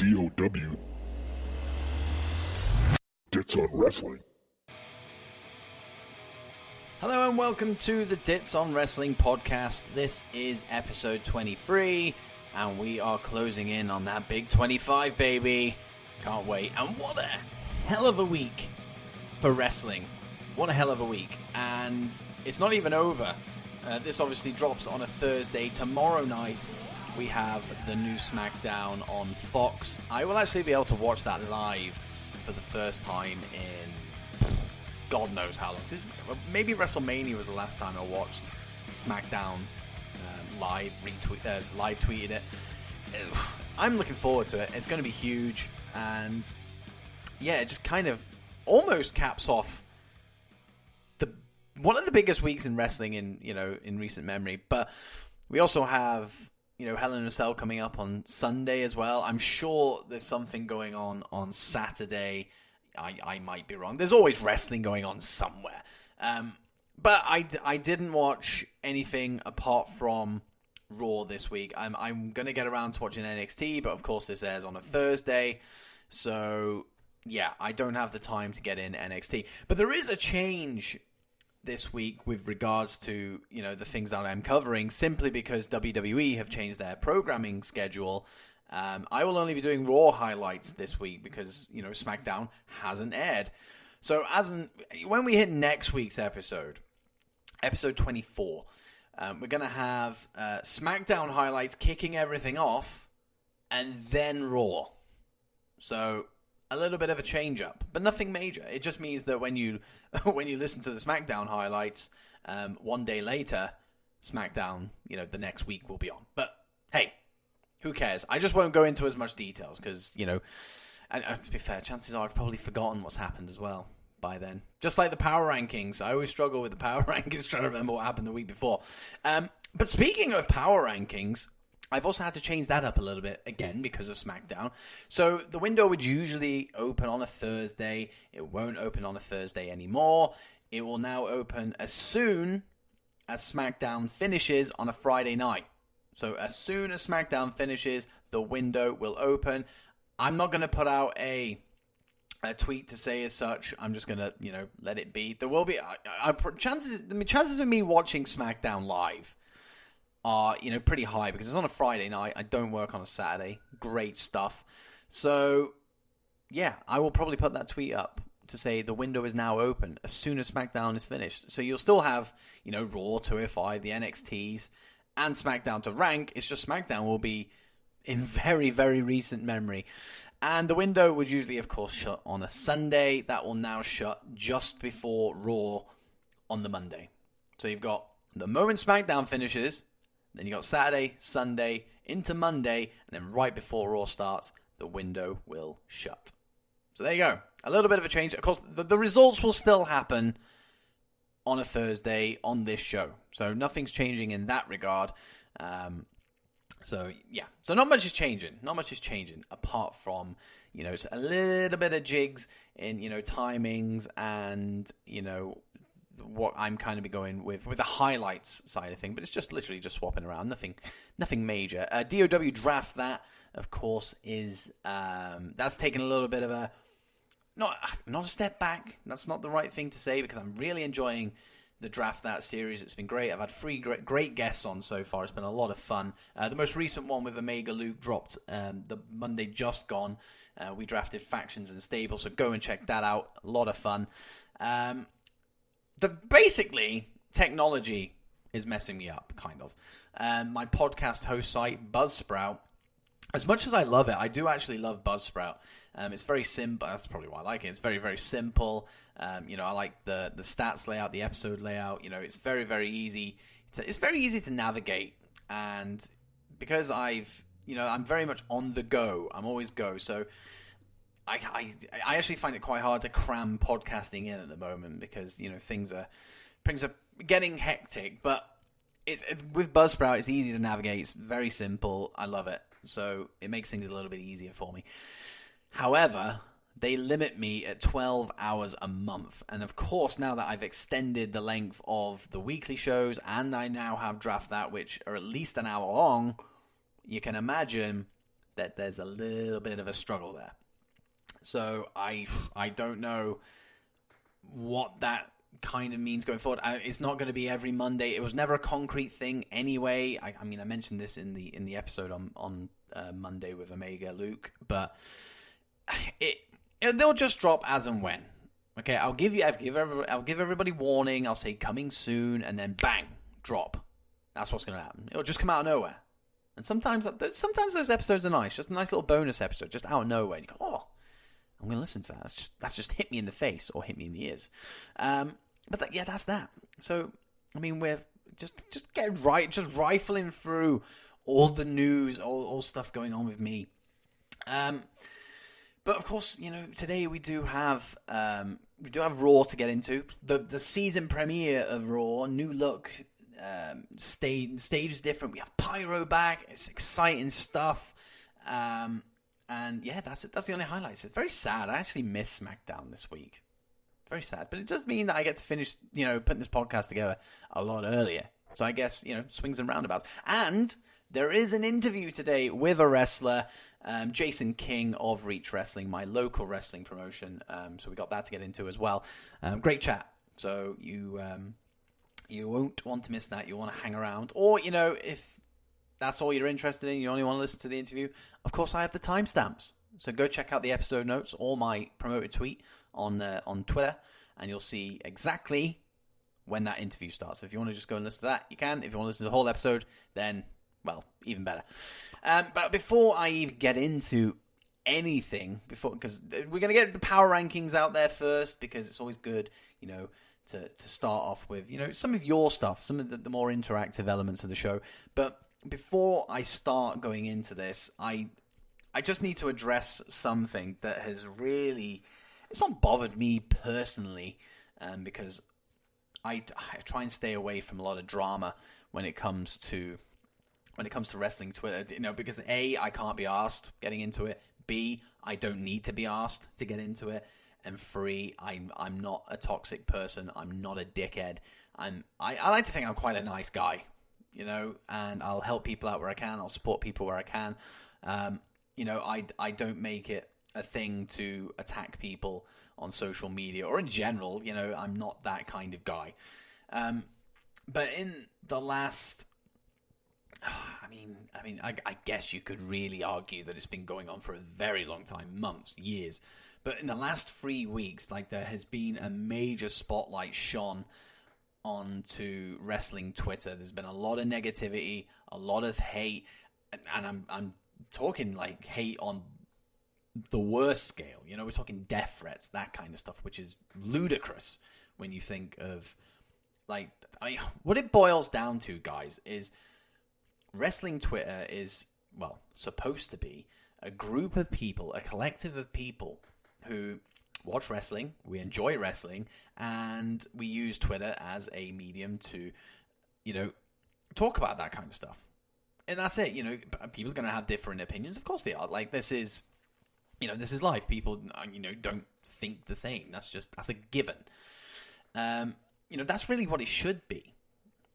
DOW. Dits on Wrestling. Hello and welcome to the Dits on Wrestling podcast. This is episode 23 and we are closing in on that big 25, baby. Can't wait. And what a hell of a week for wrestling. What a hell of a week. And it's not even over. This obviously drops on a Thursday. Tomorrow night we have the new SmackDown on Fox. I will actually be able to watch that live for the first time in God knows how long. Maybe WrestleMania was the last time I watched SmackDown live tweeted it. I'm looking forward to it. It's going to be huge. And yeah, it just kind of almost caps off one of the biggest weeks in wrestling in recent memory. But we also have Hell in a Cell coming up on Sunday as well. I'm sure there's something going on Saturday. I might be wrong. There's always wrestling going on somewhere. But I didn't watch anything apart from Raw this week. I'm going to get around to watching NXT, but of course this airs on a Thursday. So yeah, I don't have the time to get in NXT. But there is a change this week with regards to the things that I'm covering, simply because WWE have changed their programming schedule. I will only be doing Raw highlights this week because SmackDown hasn't aired. So when we hit next week's episode 24, we're going to have SmackDown highlights kicking everything off, and then Raw. So a little bit of a change up, but nothing major. It just means that when you listen to the SmackDown highlights, one day later, SmackDown, the next week will be on. But hey, who cares? I just won't go into as much details because, and to be fair, chances are I've probably forgotten what's happened as well by then. Just like the Power Rankings. I always struggle with the Power Rankings trying to remember what happened the week before. But speaking of Power Rankings, I've also had to change that up a little bit, again, because of SmackDown. So the window would usually open on a Thursday. It won't open on a Thursday anymore. It will now open as soon as SmackDown finishes on a Friday night. So as soon as SmackDown finishes, the window will open. I'm not going to put out a tweet to say as such. I'm just going to, let it be. There will be chances of me watching SmackDown live are, pretty high because it's on a Friday night. I don't work on a Saturday. Great stuff. So, yeah, I will probably put that tweet up to say the window is now open as soon as SmackDown is finished. So you'll still have, Raw, 205, the NXTs, and SmackDown to rank. It's just SmackDown will be in very, very recent memory. And the window would usually, of course, shut on a Sunday. That will now shut just before Raw on the Monday. So you've got the moment SmackDown finishes, then you got Saturday, Sunday, into Monday, and then right before Raw starts, the window will shut. So there you go. A little bit of a change. Of course, the results will still happen on a Thursday on this show. So nothing's changing in that regard. So yeah. So not much is changing. Not much is changing apart from, a little bit of jigs in, timings and, what I'm kind of be going with the highlights side of thing, but it's just literally just swapping around, nothing major. DOW draft, that of course is that's taken a little bit of a not a step back. That's not the right thing to say because I'm really enjoying the draft that series. It's been great. I've had 3 great guests on so far. It's been a lot of fun. The most recent one with Omega Luke dropped the Monday just gone. We drafted factions and stables, so go and check that out. A lot of fun. Basically, technology is messing me up, kind of. My podcast host site, Buzzsprout, as much as I love it, I do actually love Buzzsprout. It's very simple. That's probably why I like it. It's very, very simple. I like the stats layout, the episode layout. It's very, very easy. It's very easy to navigate. And because I'm very much on the go. I'm always go. So I actually find it quite hard to cram podcasting in at the moment because things are getting hectic. But with Buzzsprout, it's easy to navigate. It's very simple. I love it. So it makes things a little bit easier for me. However, they limit me at 12 hours a month. And of course, now that I've extended the length of the weekly shows and I now have Draft That, which are at least an hour long, you can imagine that there's a little bit of a struggle there. So I don't know what that kind of means going forward. It's not going to be every Monday. It was never a concrete thing anyway. I mean, I mentioned this in the episode on Monday with Omega Luke, but they'll just drop as and when. Okay, I'll give everybody warning. I'll say coming soon, and then bang, drop. That's what's going to happen. It'll just come out of nowhere. And sometimes those episodes are nice. Just a nice little bonus episode, just out of nowhere. And you go, oh, I'm going to listen to that. That's just hit me in the face or hit me in the ears. But that's that. So, I mean, we're just getting right, just rifling through all the news, all stuff going on with me. But of course, today we do have Raw to get into. The season premiere of Raw, new look, stage is different. We have Pyro back. It's exciting stuff. And yeah, that's it. That's the only highlights. It's very sad. I actually miss SmackDown this week. Very sad. But it does mean that I get to finish, putting this podcast together a lot earlier. So I guess, swings and roundabouts. And there is an interview today with a wrestler, Jason King of Reach Wrestling, my local wrestling promotion. So we got that to get into as well. Great chat. So you won't want to miss that. You want to hang around. Or, if that's all you're interested in, you only want to listen to the interview, of course I have the timestamps. So go check out the episode notes or my promoted tweet on Twitter, and you'll see exactly when that interview starts. So if you want to just go and listen to that, you can. If you want to listen to the whole episode, then, well, even better. But before I even get into anything, because we're going to get the power rankings out there first, because it's always good, to start off with, some of your stuff, some of the more interactive elements of the show. But before I start going into this, I just need to address something that has really, it's not bothered me personally, because I try and stay away from a lot of drama when it comes to wrestling Twitter, because A, I can't be asked getting into it. B, I don't need to be asked to get into it. And 3, I'm not a toxic person. I'm not a dickhead. I like to think I'm quite a nice guy, and I'll help people out where I can. I'll support people where I can. I don't make it a thing to attack people on social media or in general. I'm not that kind of guy. But in the last, I guess you could really argue that it's been going on for a very long time, months, years. But in the last 3 weeks, there has been a major spotlight shone onto wrestling Twitter. There's been a lot of negativity, a lot of hate, and I'm talking hate on the worst scale. We're talking death threats, that kind of stuff, which is ludicrous when you think of what it boils down to, guys, is wrestling Twitter is, well, supposed to be a group of people, a collective of people who watch wrestling, we enjoy wrestling, and we use Twitter as a medium to, talk about that kind of stuff. And that's it. People are going to have different opinions. Of course they are. This is, this is life. People, don't think the same. That's a given. That's really what it should be.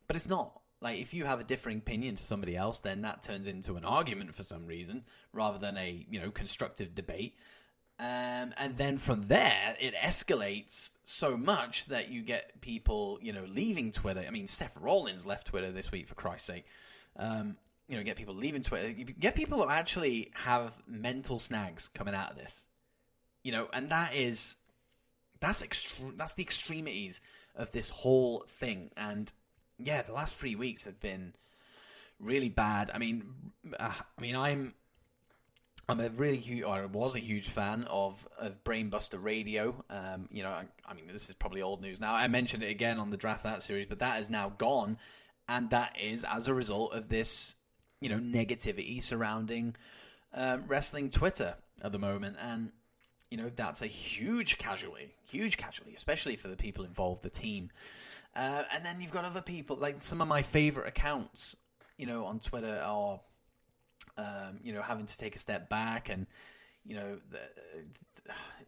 But it's not. If you have a differing opinion to somebody else, then that turns into an argument for some reason, rather than a, constructive debate. And then from there, it escalates so much that you get people, leaving Twitter. I mean, Seth Rollins left Twitter this week, for Christ's sake. Get people leaving Twitter. You get people who actually have mental snags coming out of this. And that's the extremities of this whole thing. And yeah, the last 3 weeks have been really bad. I'm a really huge, or I was a huge fan of Brainbuster Radio. This is probably old news now. I mentioned it again on the Draft That series, but that is now gone, and that is as a result of this, negativity surrounding wrestling Twitter at the moment, and that's a huge casualty, especially for the people involved, the team. And then you've got other people, some of my favorite accounts, on Twitter are. Having to take a step back, and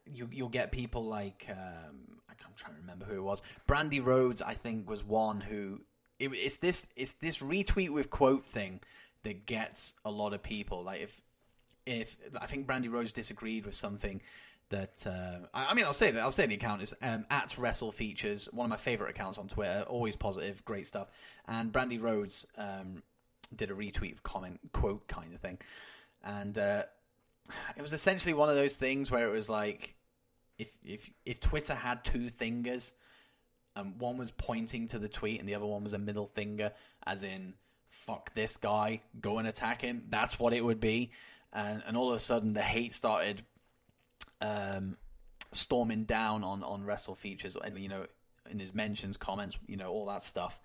you'll get people like I'm trying to remember who it was. Brandy Rhodes, I think, was one who it's this retweet with quote thing that gets a lot of people. if I think Brandy Rhodes disagreed with something that I'll say the account is at WrestleFeatures, one of my favorite accounts on Twitter, always positive, great stuff. And Brandy Rhodes did a retweet comment quote kind of thing, and it was essentially one of those things where it was like if Twitter had two fingers, and one was pointing to the tweet and the other one was a middle finger, as in fuck this guy, go and attack him. That's what it would be. And all of a sudden, the hate started storming down on WrestleFeatures, in his mentions, comments, all that stuff.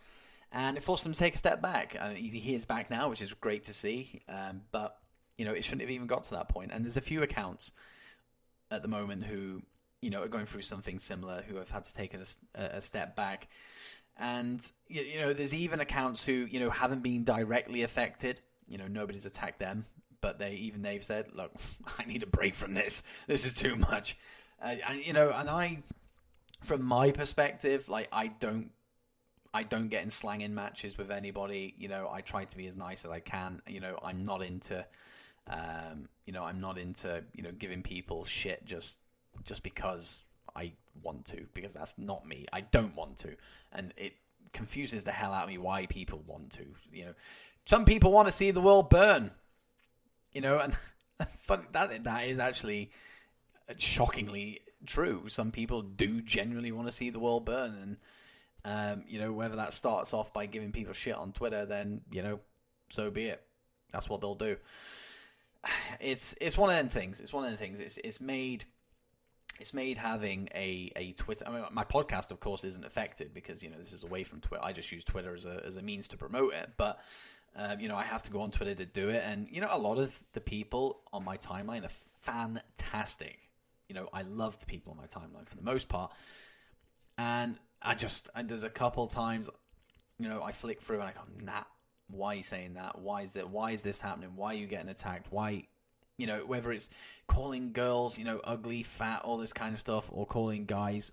And it forced him to take a step back. He is back now, which is great to see. But, it shouldn't have even got to that point. And there's a few accounts at the moment who, are going through something similar, who have had to take a step back. And, there's even accounts who, haven't been directly affected. Nobody's attacked them. But they've said, look, I need a break from this. This is too much. And I, from my perspective, like, I don't get in slanging matches with anybody. I try to be as nice as I can. I'm not into, giving people shit just because I want to, because that's not me. I don't want to. And it confuses the hell out of me why people want to. Some people want to see the world burn. And that is actually shockingly true. Some people do genuinely want to see the world burn, and whether that starts off by giving people shit on Twitter, then so be it. That's what they'll do. It's one of them things. It's made having a Twitter. I mean, my podcast, of course, isn't affected because this is away from Twitter. I just use Twitter as a means to promote it, but. I have to go on Twitter to do it. And, a lot of the people on my timeline are fantastic. I love the people on my timeline for the most part. And there's a couple times, I flick through and I go, nah, why are you saying that? Why is this happening? Why are you getting attacked? Why, whether it's calling girls, ugly, fat, all this kind of stuff, or calling guys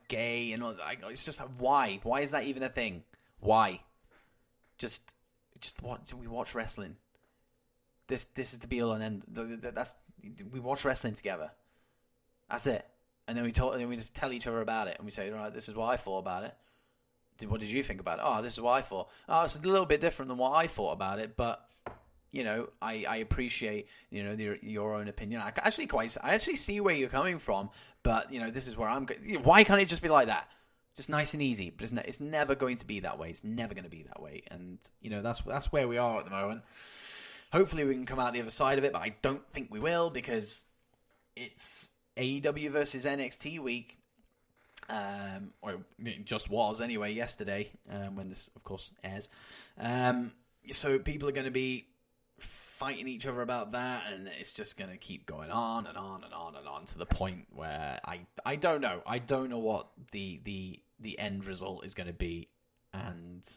gay and all that. It's just like, why? Why is that even a thing? Why? Just we watch wrestling. This is the be all and end. We watch wrestling together. That's it. And then we just tell each other about it, and we say, right, this is what I thought about it. What did you think about it? Oh, this is what I thought. Oh, it's a little bit different than what I thought about it, but I appreciate your own opinion. I actually see where you're coming from, but this is where I'm. Why can't it just be like that? Just nice and easy, but it's never going to be that way. It's never going to be that way, and that's where we are at the moment. Hopefully, we can come out the other side of it, but I don't think we will because it's AEW versus NXT week, or it just was anyway yesterday when this, of course, airs. So people are going to be fighting each other about that, and it's just going to keep going on and on and on and on to the point where I don't know. I don't know what the end result is going to be, and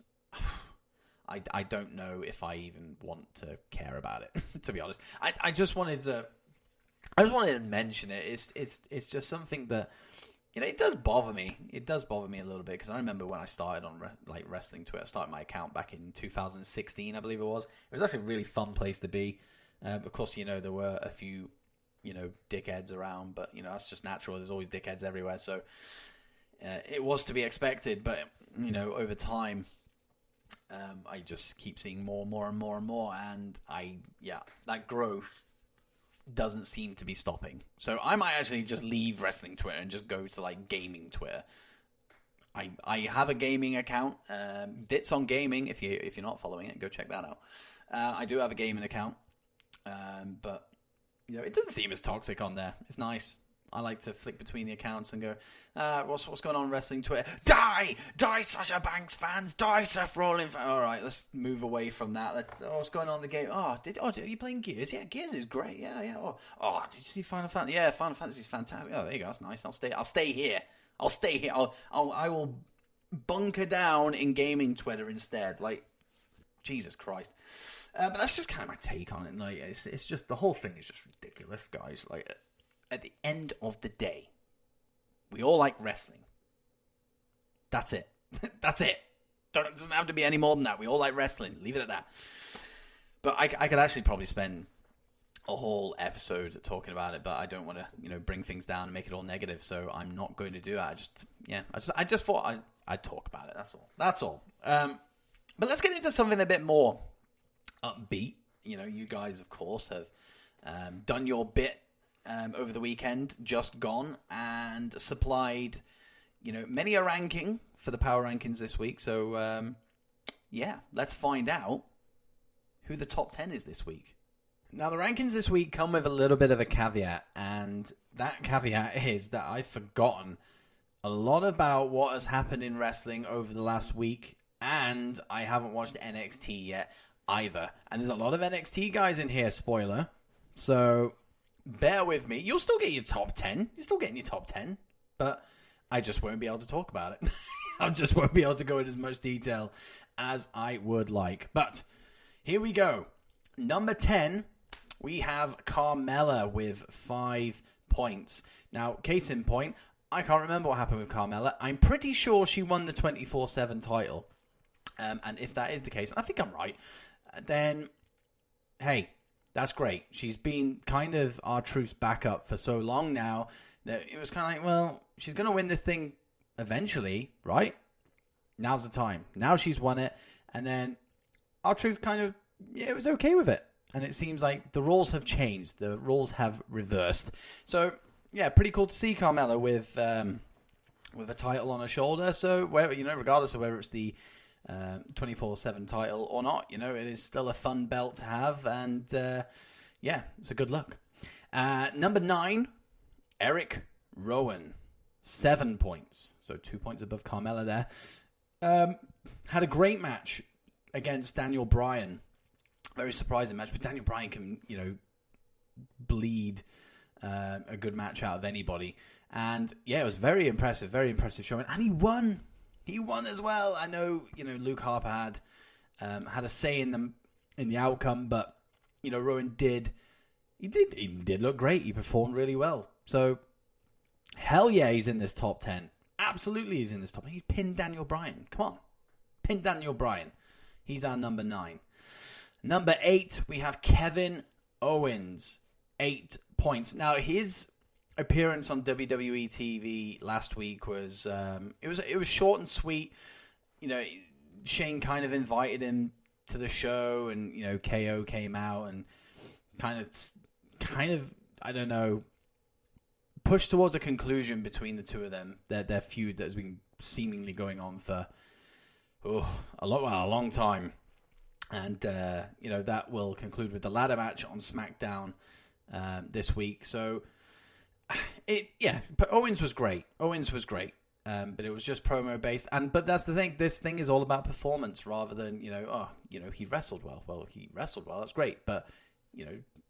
I don't know if I even want to care about it. To be honest, I just wanted to mention it. It's just something that it does bother me. It does bother me a little bit because I remember when I started on wrestling Twitter. I started my account back in 2016, I believe it was. It was actually a really fun place to be. Of course, there were a few dickheads around, but that's just natural. There's always dickheads everywhere, so it was to be expected. But over time, I just keep seeing more and more and more and more, and that growth doesn't seem to be stopping. So I might actually just leave wrestling Twitter and just go to gaming Twitter. I have a gaming account, Dits on Gaming. If you're not following it, go check that out. I do have a gaming account, but it doesn't seem as toxic on there. It's nice. I like to flick between the accounts and go, what's going on wrestling Twitter? Die Sasha Banks fans, die Seth Rollins fans. All right, let's move away from that. What's going on in the game? Are you playing Gears? Yeah, Gears is great. Yeah. Did you see Final Fantasy? Yeah, Final Fantasy is fantastic. Oh, there you go. That's nice. I'll stay here. I will bunker down in gaming Twitter instead. Jesus Christ. But that's just kind of my take on it. It's just, the whole thing is just ridiculous, guys. At the end of the day, we all like wrestling. That's it. That's it. It doesn't have to be any more than that. We all like wrestling. Leave it at that. But I could actually probably spend a whole episode talking about it, but I don't want to, bring things down and make it all negative, so I'm not going to do that. I just thought I'd talk about it. That's all. But let's get into something a bit more upbeat. You guys, of course, have done your bit over the weekend, just gone, and supplied, many a ranking for the Power Rankings this week. So, let's find out who the top 10 is this week. Now, the rankings this week come with a little bit of a caveat, and that caveat is that I've forgotten a lot about what has happened in wrestling over the last week, and I haven't watched NXT yet either. And there's a lot of NXT guys in here, spoiler. So, bear with me. You'll still get your top 10. You're still getting your top 10, but I just won't be able to talk about it. I just won't be able to go in as much detail as I would like. But here we go. Number 10, we have Carmella with 5 points. Now, case in point, I can't remember what happened with Carmella. I'm pretty sure she won the 24/7 title. And if that is the case, and I think I'm right, then, hey, that's great. She's been kind of R-Truth's backup for so long now that it was kind of like, well, she's going to win this thing eventually, right? Now's the time. Now she's won it. And then R-Truth kind of, it was okay with it. And it seems like the roles have changed. The roles have reversed. So, yeah, pretty cool to see Carmella with a title on her shoulder. So, regardless of whether it's the 24/7 title or not, it is still a fun belt to have. And, it's a good look. Number 9, Eric Rowan. 7 points. So 2 points above Carmella there. Had a great match against Daniel Bryan. Very surprising match, but Daniel Bryan can, bleed a good match out of anybody. And, it was very impressive showing. And he won. He won as well. I know, Luke Harper had a say in the outcome, but, Rowan did look great. He performed really well. So, hell yeah, he's in this top 10. Absolutely he's in this top 10. He's pinned Daniel Bryan. Come on. Pin Daniel Bryan. He's our number 9. Number 8, we have Kevin Owens. 8 points. Now, his appearance on WWE TV last week was it was short and sweet. Shane kind of invited him to the show, and KO came out and kind of I don't know, pushed towards a conclusion between the two of them. Their feud that has been seemingly going on for a long time. And, that will conclude with the ladder match on SmackDown this week. So, but Owens was great. But it was just promo-based. But that's the thing. This thing is all about performance rather than, he wrestled well. Well, he wrestled well. That's great. But,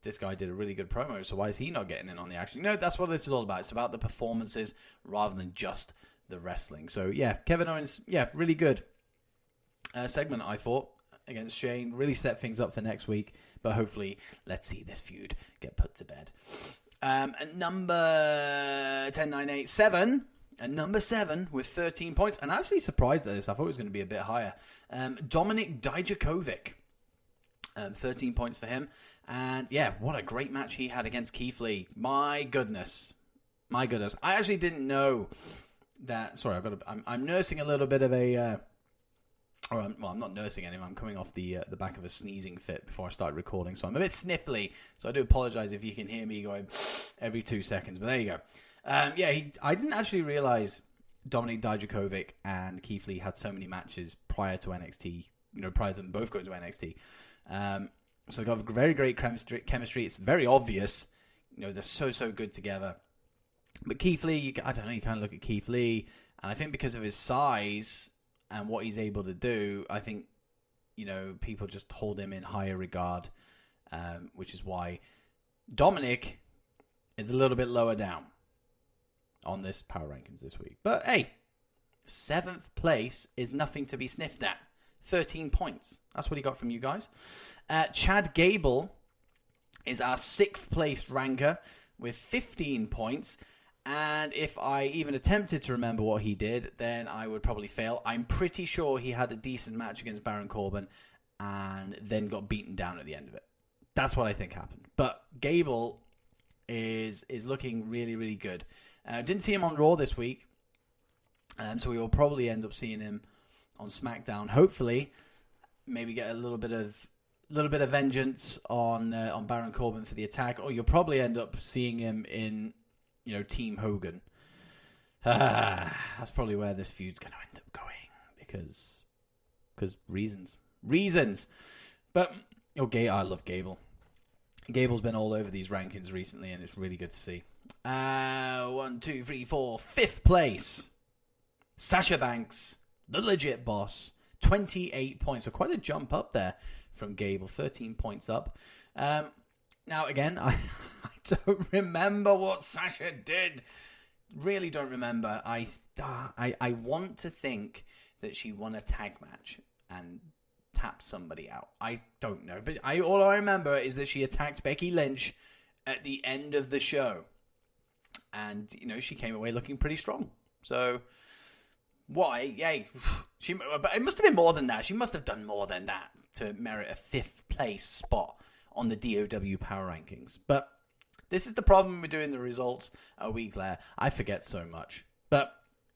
this guy did a really good promo, so why is he not getting in on the action? That's what this is all about. It's about the performances rather than just the wrestling. So, Kevin Owens, really good segment, I thought, against Shane. Really set things up for next week, but hopefully let's see this feud get put to bed. And number 10, 9, 8, 7, and number 7 with 13 points, and actually surprised at this. I thought it was going to be a bit higher. Dominik Dijakovic, 13 points for him. And what a great match he had against Keith Lee. My goodness. I actually didn't know that. Sorry, I'm nursing a little bit of a I'm not nursing anyone. I'm coming off the back of a sneezing fit before I started recording, so I'm a bit sniffly. So I do apologize if you can hear me going every 2 seconds. But there you go. I didn't actually realize Dominik Dijakovic and Keith Lee had so many matches prior to NXT. Prior to them both going to NXT. So they got very great chemistry. It's very obvious. They're so good together. But Keith Lee, I don't know. You kind of look at Keith Lee, and I think because of his size and what he's able to do, I think, people just hold him in higher regard, which is why Dominik is a little bit lower down on this Power Rankings this week. But hey, 7th place is nothing to be sniffed at. 13 points. That's what he got from you guys. Chad Gable is our 6th place ranker with 15 points. And if I even attempted to remember what he did, then I would probably fail. I'm pretty sure he had a decent match against Baron Corbin and then got beaten down at the end of it. That's what I think happened. But Gable is looking really, really good. Didn't see him on Raw this week, so we will probably end up seeing him on SmackDown. Hopefully, maybe get a little bit of vengeance on Baron Corbin for the attack, or you'll probably end up seeing him in Team Hogan. That's probably where this feud's going to end up going because reasons. But I love Gable. Gable's been all over these rankings recently, and it's really good to see. 1, 2, 3, 4, 5th place. Sasha Banks, the legit boss, 28 points. So quite a jump up there from Gable, 13 points up. Now, again, I don't remember what Sasha did. Really don't remember. I want to think that she won a tag match and tapped somebody out. I don't know. But all I remember is that she attacked Becky Lynch at the end of the show. And, she came away looking pretty strong. So, why? Yay. But it must have been more than that. She must have done more than that to merit a 5th place spot on the DOW Power Rankings. But this is the problem with doing the results a week later. I forget so much. But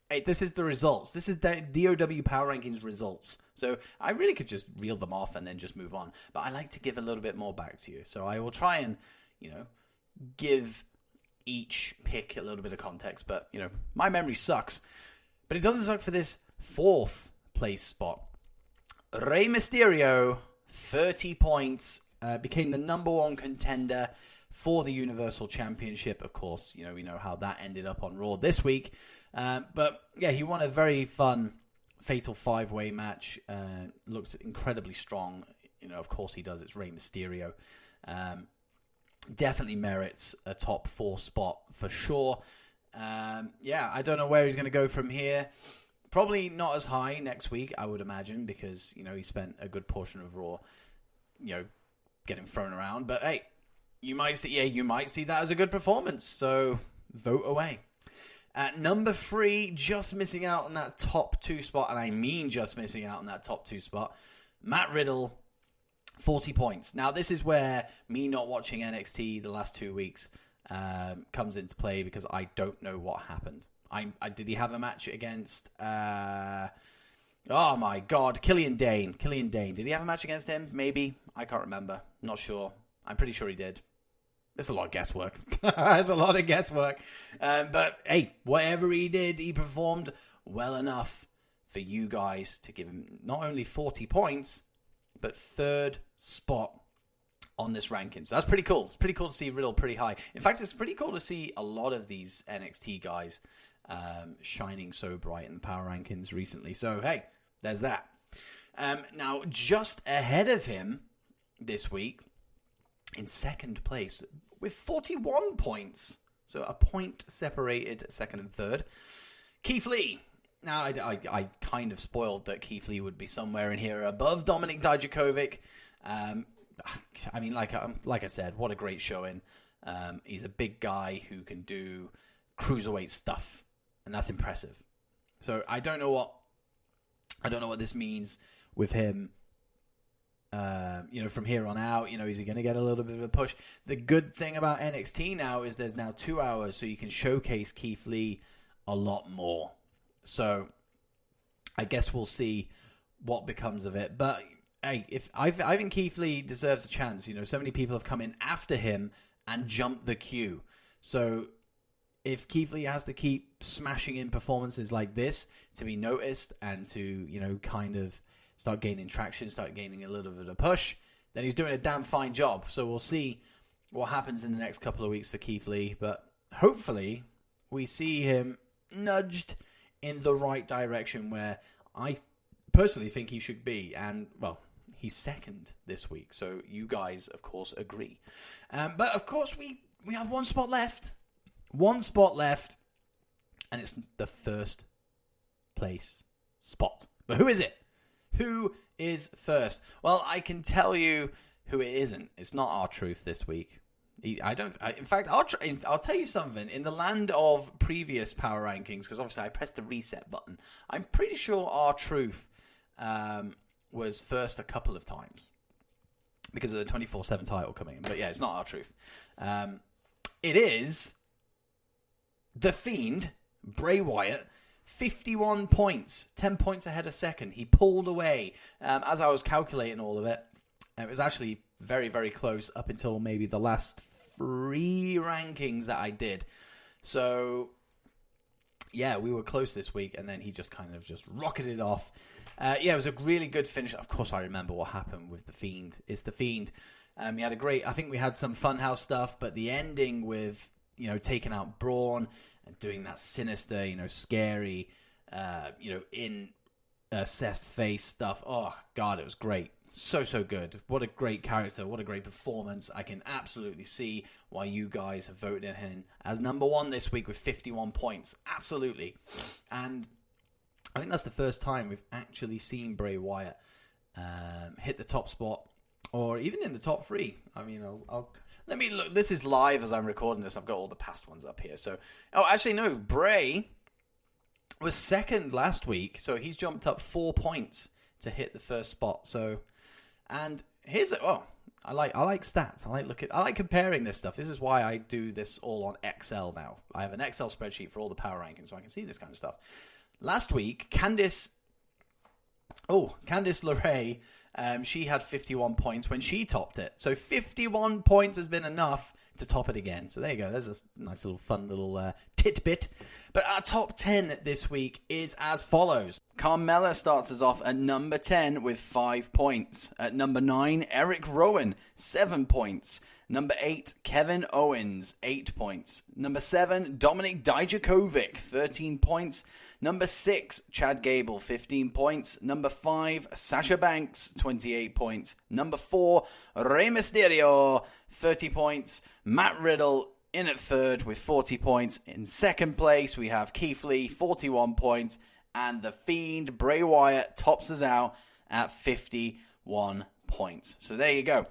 hey, this is the results. This is the DOW Power Rankings results. So I really could just reel them off and then just move on. But I like to give a little bit more back to you. So I will try and, give each pick a little bit of context. But, my memory sucks. But it doesn't suck for this 4th place spot. Rey Mysterio, 30 points, became the number 1 contender for the Universal Championship. Of course, we know how that ended up on Raw this week. But yeah, he won a very fun Fatal 5-Way match. Looked incredibly strong. Of course he does. It's Rey Mysterio. Definitely merits a top 4 spot for sure. I don't know where he's going to go from here. Probably not as high next week, I would imagine, because, he spent a good portion of Raw, getting thrown around. But hey, you might see that as a good performance. So vote away. At number 3, just missing out on that top 2 spot, and I mean just missing out on that top 2 spot, Matt Riddle, 40 points. Now, this is where me not watching NXT the last 2 weeks comes into play, because I don't know what happened. Did he have a match against... oh my God, Killian Dane. Did he have a match against him? Maybe. I can't remember. Not sure. I'm pretty sure he did. It's a lot of guesswork. But hey, whatever he did, he performed well enough for you guys to give him not only 40 points, but 3rd spot on this ranking. So that's pretty cool. It's pretty cool to see Riddle pretty high. In fact, it's pretty cool to see a lot of these NXT guys shining so bright in the power rankings recently. So hey, there's that. Now, just ahead of him this week, in 2nd place, with 41 points. So a point separated 2nd and 3rd. Keith Lee. Now, I kind of spoiled that Keith Lee would be somewhere in here above Dominik Dijakovic. I mean, like I said, what a great showing. He's a big guy who can do cruiserweight stuff, and that's impressive. So I don't know what this means with him. From here on out, is he going to get a little bit of a push? The good thing about NXT now is there's now 2 hours, so you can showcase Keith Lee a lot more. So I guess we'll see what becomes of it. But hey, I think Keith Lee deserves a chance. So many people have come in after him and jumped the queue. So if Keith Lee has to keep smashing in performances like this to be noticed and to, kind of start gaining traction, start gaining a little bit of push, then he's doing a damn fine job. So we'll see what happens in the next couple of weeks for Keith Lee. But hopefully we see him nudged in the right direction where I personally think he should be. And, well, he's 2nd this week. So you guys, of course, agree. But, of course, we have 1 spot left. 1 spot left. And it's the 1st place spot. But who is it? Who is first? Well, I can tell you who it isn't. It's not R-Truth this week. In fact, I'll tell you something. In the land of previous power rankings, because obviously I pressed the reset button, I'm pretty sure R-Truth was first a couple of times. because of the 24/7 title coming in. But yeah, it's not our truth. It is The Fiend, Bray Wyatt, 51 points, 10 points ahead of second. He pulled away. As I was calculating all of it, it was actually very, very close up until maybe the last 3 rankings that I did. So, yeah, we were close this week, and then he just kind of just rocketed off. Yeah, it was a really good finish. Of course, I remember what happened with The Fiend. It's The Fiend. He had a great... I think we had some Funhouse stuff, but the ending with, taking out Braun and doing that sinister, scary, incest face stuff. Oh, God, it was great. So good. What a great character. What a great performance. I can absolutely see why you guys have voted him as number 1 this week with 51 points. Absolutely. And I think that's the first time we've actually seen Bray Wyatt hit the top spot or even in the top 3. I mean, let me look. This is live as I'm recording this. I've got all the past ones up here. So, actually, no. Bray was second last week, so he's jumped up 4 points to hit the first spot. So, and here's I like stats. I like comparing this stuff. This is why I do this all on Excel now. I have an Excel spreadsheet for all the power rankings, so I can see this kind of stuff. Last week, Candice LeRae, she had 51 points when she topped it. So 51 points has been enough to top it again. So there you go. There's a nice little fun little tidbit. But our top 10 this week is as follows. Carmella starts us off at number 10 with 5 points. At number 9, Eric Rowan, 7 points. Number 8, Kevin Owens, 8 points. Number 7, Dominik Dijakovic, 13 points. Number 6, Chad Gable, 15 points. Number 5, Sasha Banks, 28 points. Number 4, Rey Mysterio, 30 points. Matt Riddle in at third with 40 points. In second place, we have Keith Lee, 41 points. And The Fiend, Bray Wyatt, tops us out at 51 points. So there you go.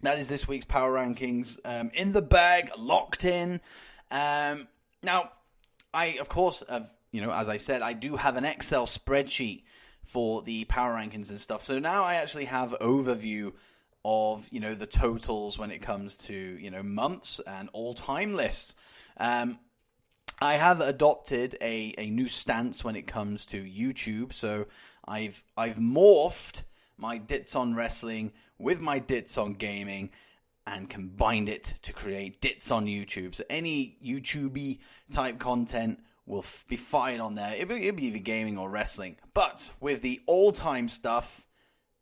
That is this week's Power Rankings in the bag, locked in. Now, I, of course, have, as I said, I do have an Excel spreadsheet for the Power Rankings and stuff. So now I actually have overview of, the totals when it comes to, months and all-time lists. I have adopted a new stance when it comes to YouTube. So I've morphed my Dits on Wrestling with my Dits on Gaming and combined it to create Dits on YouTube. So any YouTube-y type content will be fine on there. It'll be either gaming or wrestling. But with the all-time stuff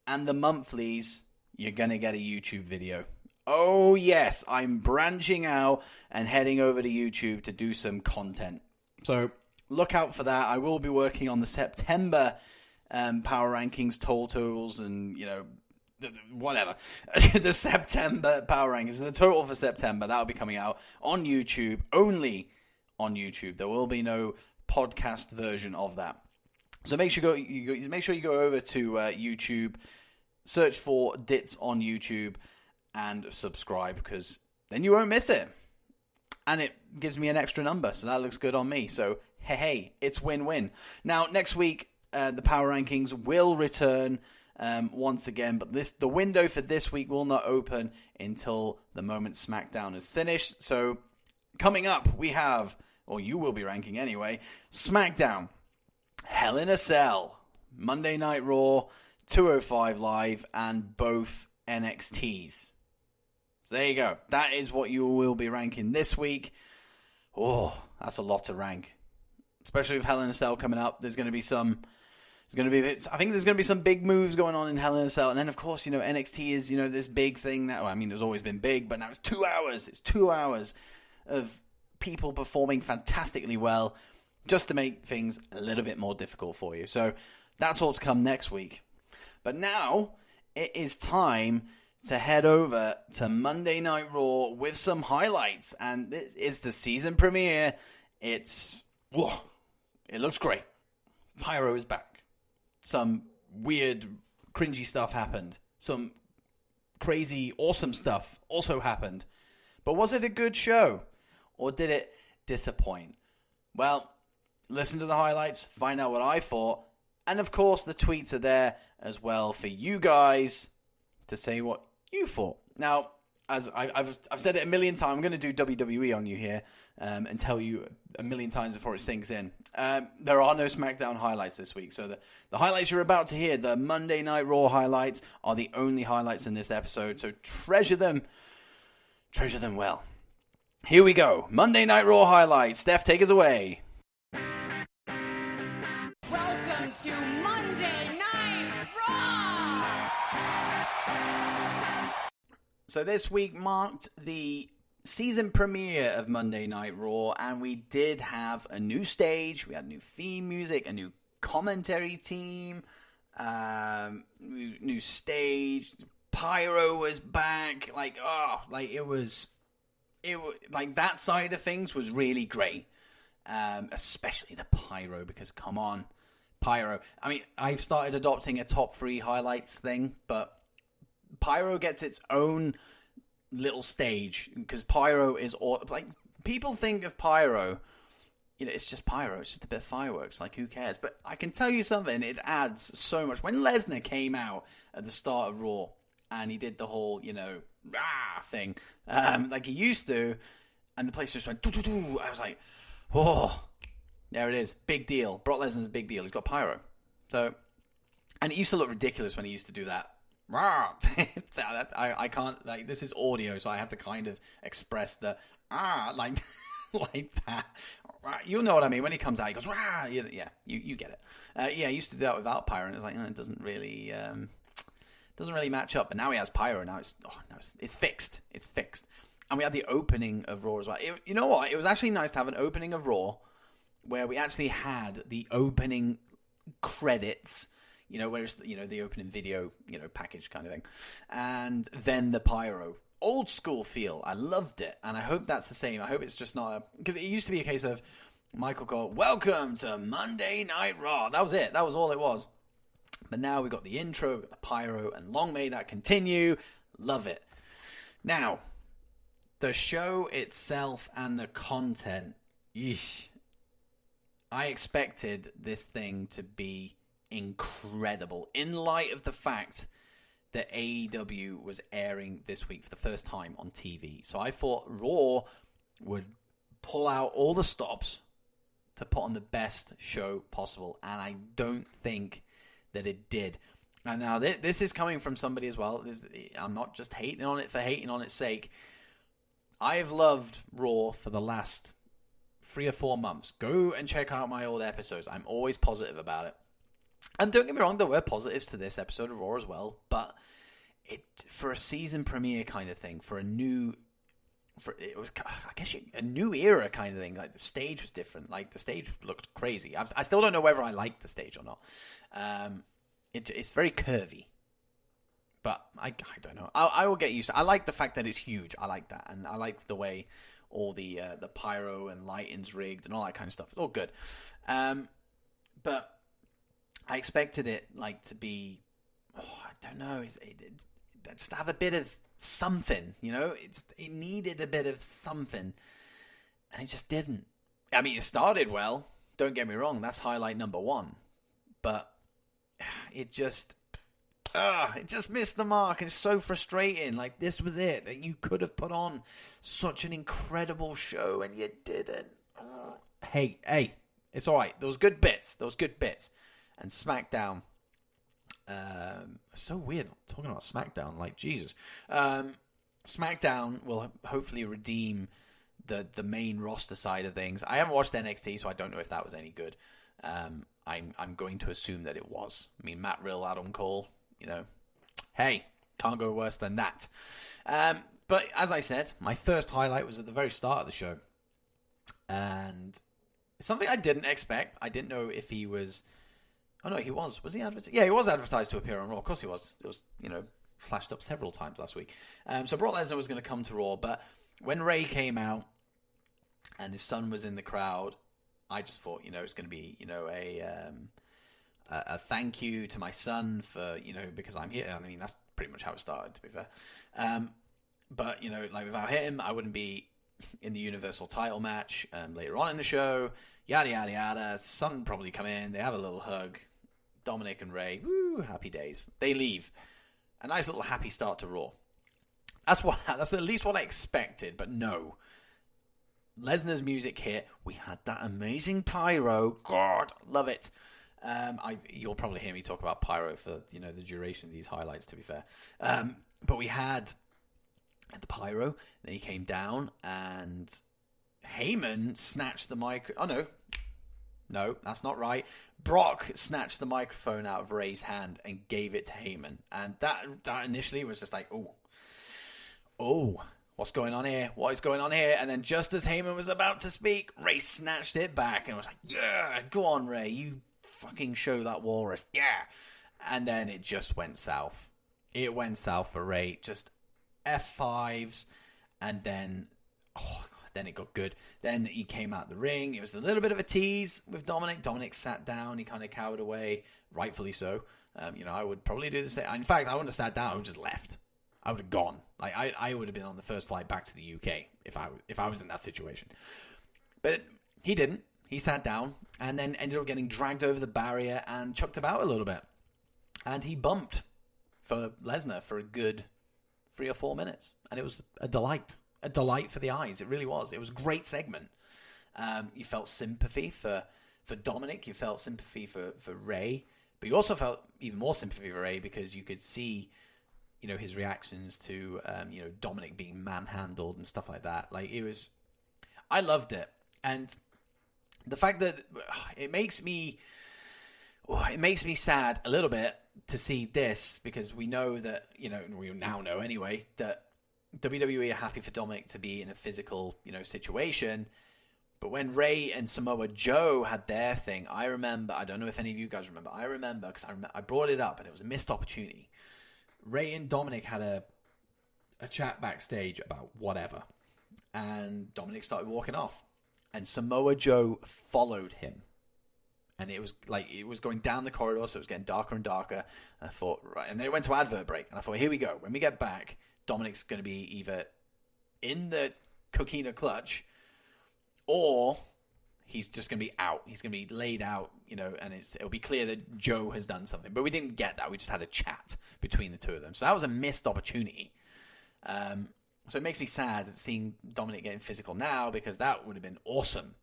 and the monthlies, you're going to get a YouTube video. Oh yes, I'm branching out and heading over to YouTube to do some content. So look out for that. I will be working on the September Power Rankings totals and, whatever. The September Power Rankings, the total for September, that will be coming out on YouTube, only on YouTube. There will be no podcast version of that. So make sure you go over to YouTube, search for Dits on YouTube, and subscribe, because then you won't miss it. And it gives me an extra number, so that looks good on me. So, hey, it's win-win. Now, next week, the Power Rankings will return once again, but the window for this week will not open until the moment SmackDown is finished. So, coming up, we have, or you will be ranking anyway, SmackDown, Hell in a Cell, Monday Night Raw, 205 Live, and both NXTs. So there you go. That is what you will be ranking this week. Oh, that's a lot to rank. Especially with Hell in a Cell coming up. I think there's going to be some big moves going on in Hell in a Cell. And then, of course, NXT is, this big thing that, there's always been big, but now it's 2 hours. It's 2 hours of people performing fantastically well just to make things a little bit more difficult for you. So that's all to come next week. But now it is time to head over to Monday Night Raw with some highlights. And it is the season premiere. It looks great. Pyro is back. Some weird, cringy stuff happened. Some crazy, awesome stuff also happened. But was it a good show? Or did it disappoint? Well, listen to the highlights, find out what I thought. And of course, the tweets are there as well for you guys to say what you thought. Now, as I've said it a million times, I'm going to do WWE on you here and tell you a million times before it sinks in. There are no SmackDown highlights this week, so the highlights you're about to hear, the Monday Night Raw highlights, are the only highlights in this episode, so treasure them well. Here we go. Monday Night Raw highlights. Steph, take us away. Welcome to Monday Night Raw! So this week marked the season premiere of Monday Night Raw, and we did have a new stage. We had new theme music, a new commentary team, new stage. Pyro was back. It was like that side of things was really great. Especially the pyro, because come on, pyro. I mean, I've started adopting a top 3 highlights thing, but pyro gets its own little stage, because pyro is all, like, people think of pyro, it's just pyro, it's just a bit of fireworks, like, who cares? But I can tell you something, it adds so much. When Lesnar came out at the start of Raw and he did the whole rah thing like he used to, and the place just went doo-doo-doo, I was like, oh, there it is, big deal. Brock Lesnar's a big deal. He's got pyro. So, and it used to look ridiculous when he used to do that. I can't, like, this is audio, so I have to kind of express the like like that. You know what I mean? When he comes out, he goes rah. Yeah, you get it. He used to do that without pyro, and it's like it doesn't really match up. But now he has pyro. Now it's fixed. It's fixed. And we had the opening of Raw as well. You know what? It was actually nice to have an opening of Raw where we actually had the opening credits, where it's, the opening video, package kind of thing. And then the pyro. Old school feel. I loved it. And I hope that's the same. I hope it's just not because it used to be a case of Michael Cole, welcome to Monday Night Raw. That was it. That was all it was. But now we got the intro, the pyro, and long may that continue. Love it. Now, the show itself and the content, yeesh. I expected this thing to be incredible in light of the fact that AEW was airing this week for the first time on TV. So I thought Raw would pull out all the stops to put on the best show possible, and I don't think that it did. And now this is coming from somebody as well. I'm not just hating on it for hating on its sake. I've loved Raw for the last 3 or 4 months. Go and check out my old episodes. I'm always positive about it. And don't get me wrong, there were positives to this episode of Raw as well. But for a season premiere kind of thing, a new era kind of thing. Like the stage was different. Like the stage looked crazy. I still don't know whether I like the stage or not. It's very curvy. But I don't know. I will get used to it. I like the fact that it's huge. I like that. And I like the way all the pyro and lighting's rigged and all that kind of stuff. It's all good. But I expected it to be, I don't know, just have a bit of something, it needed a bit of something. And it just didn't. I mean, it started well. Don't get me wrong. That's highlight number 1. But it just missed the mark, and it's so frustrating. Like, this was it. That you could have put on such an incredible show, and you didn't. Hey, it's all right. Those good bits. And SmackDown. So weird talking about SmackDown. Like, Jesus. SmackDown will hopefully redeem the main roster side of things. I haven't watched NXT, so I don't know if that was any good. I'm going to assume that it was. I mean, Matt Riddle, Adam Cole. Hey, can't go worse than that. But as I said, my first highlight was at the very start of the show. And something I didn't expect. I didn't know if he was... Oh, no, he was. Was he advertised? Yeah, he was advertised to appear on Raw. Of course he was. It was, flashed up several times last week. So Brock Lesnar was going to come to Raw. But when Ray came out and his son was in the crowd, I just thought, it's going to be, a thank you to my son for, because I'm here. I mean, that's pretty much how it started, to be fair. But, without him, I wouldn't be in the Universal title match later on in the show. Yada, yada, yada. Son probably come in. They have a little hug. Dominic and Ray, woo, happy days. They leave. A nice little happy start to Raw. That's at least what I expected, but no. Lesnar's music hit. We had that amazing pyro. God, love it. You'll probably hear me talk about pyro for the duration of these highlights. To be fair, but we had the pyro. Then he came down and Heyman snatched the mic. Oh no, that's not right. Brock snatched the microphone out of Ray's hand and gave it to Heyman, and that initially was just like, oh. What's going on here? What is going on here? And then just as Heyman was about to speak, Ray snatched it back and was like, yeah, go on, Ray. You fucking show that walrus. Yeah. And then it just went south. It went south for Ray. Just F5s. And then, then it got good. Then he came out the ring. It was a little bit of a tease with Dominic. Dominic sat down. He kind of cowered away. Rightfully so. I would probably do the same. In fact, I wouldn't have sat down. I would have just left. I would have gone. Like I would have been on the first flight back to the UK if I was in that situation. But he didn't. He sat down and then ended up getting dragged over the barrier and chucked about a little bit. And he bumped for Lesnar for a good 3 or 4 minutes. And it was a delight. A delight for the eyes. It really was. It was a great segment. You felt sympathy for Dominic. You felt sympathy for Ray. But you also felt even more sympathy for Ray because you could see his reactions to, Dominic being manhandled and stuff like that. Like, I loved it. And the fact that it makes me sad a little bit to see this, because we know that, we now know anyway, that WWE are happy for Dominic to be in a physical, situation. But when Ray and Samoa Joe had their thing, I remember, I don't know if any of you guys remember, because I brought it up and it was a missed opportunity. Ray and Dominic had a chat backstage about whatever. And Dominic started walking off. And Samoa Joe followed him. And it was going down the corridor, so it was getting darker and darker. And I thought, right. And then it went to advert break. And I thought, here we go. When we get back, Dominic's going to be either in the coquina clutch or he's just going to be out. He's going to be laid out, and it'll be clear that Joe has done something. But we didn't get that. We just had a chat between the two of them. So that was a missed opportunity. So it makes me sad seeing Dominic getting physical now, because that would have been awesome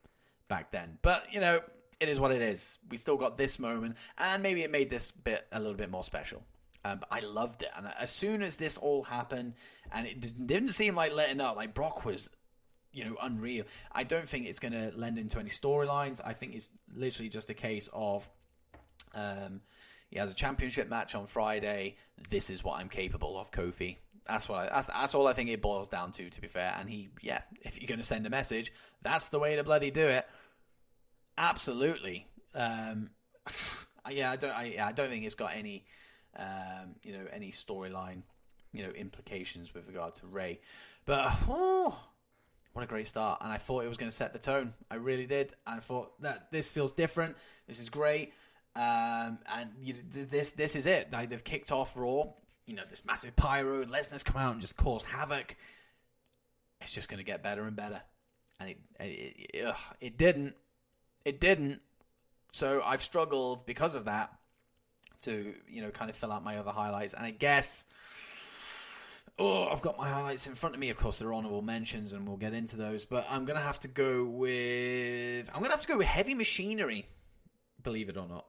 back then. But, it is what it is. We still got this moment, and maybe it made this bit a little bit more special. But I loved it. And as soon as this all happened, and it didn't seem like letting up, like Brock was unreal. I don't think it's going to lend into any storylines. I think it's literally just a case of he has a championship match on Friday. This is what I'm capable of, Kofi. That's all I think it boils down to be fair. And if you're going to send a message, that's the way to bloody do it. Absolutely. I don't think it's got any any storyline implications with regard to Ray. But what a great start. And I thought it was going to set the tone. I really did. And I thought that this feels different. This is great. This is it. Like, they've kicked off Raw. This massive pyro. Lesnar's come out and just caused havoc. It's just going to get better and better. And it didn't. It didn't. So I've struggled because of that to, kind of fill out my other highlights. And I guess... I've got my highlights in front of me. Of course, they're honorable mentions, and we'll get into those. But I'm gonna have to go with Heavy Machinery, believe it or not.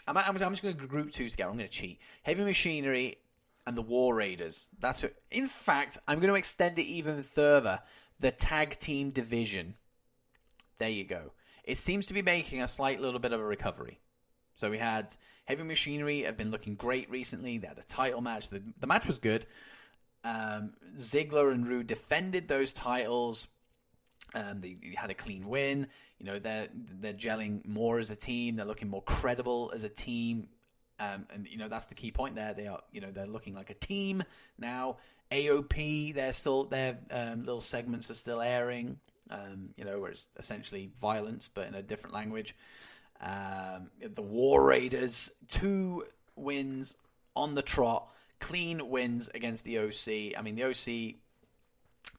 I'm just gonna group two together. I'm gonna cheat. Heavy Machinery and the War Raiders. That's it. In fact, I'm gonna extend it even further. The tag team division. There you go. It seems to be making a slight little bit of a recovery. So we had Heavy Machinery have been looking great recently. They had a title match. The match was good. Ziggler and Rude defended those titles. They had a clean win. They're gelling more as a team. They're looking more credible as a team. And that's the key point there. They are, they're looking like a team now. AOP, their little segments are still airing. Where it's essentially violence, but in a different language. The War Raiders, 2 wins on the trot. Clean wins against the OC. I mean, the OC,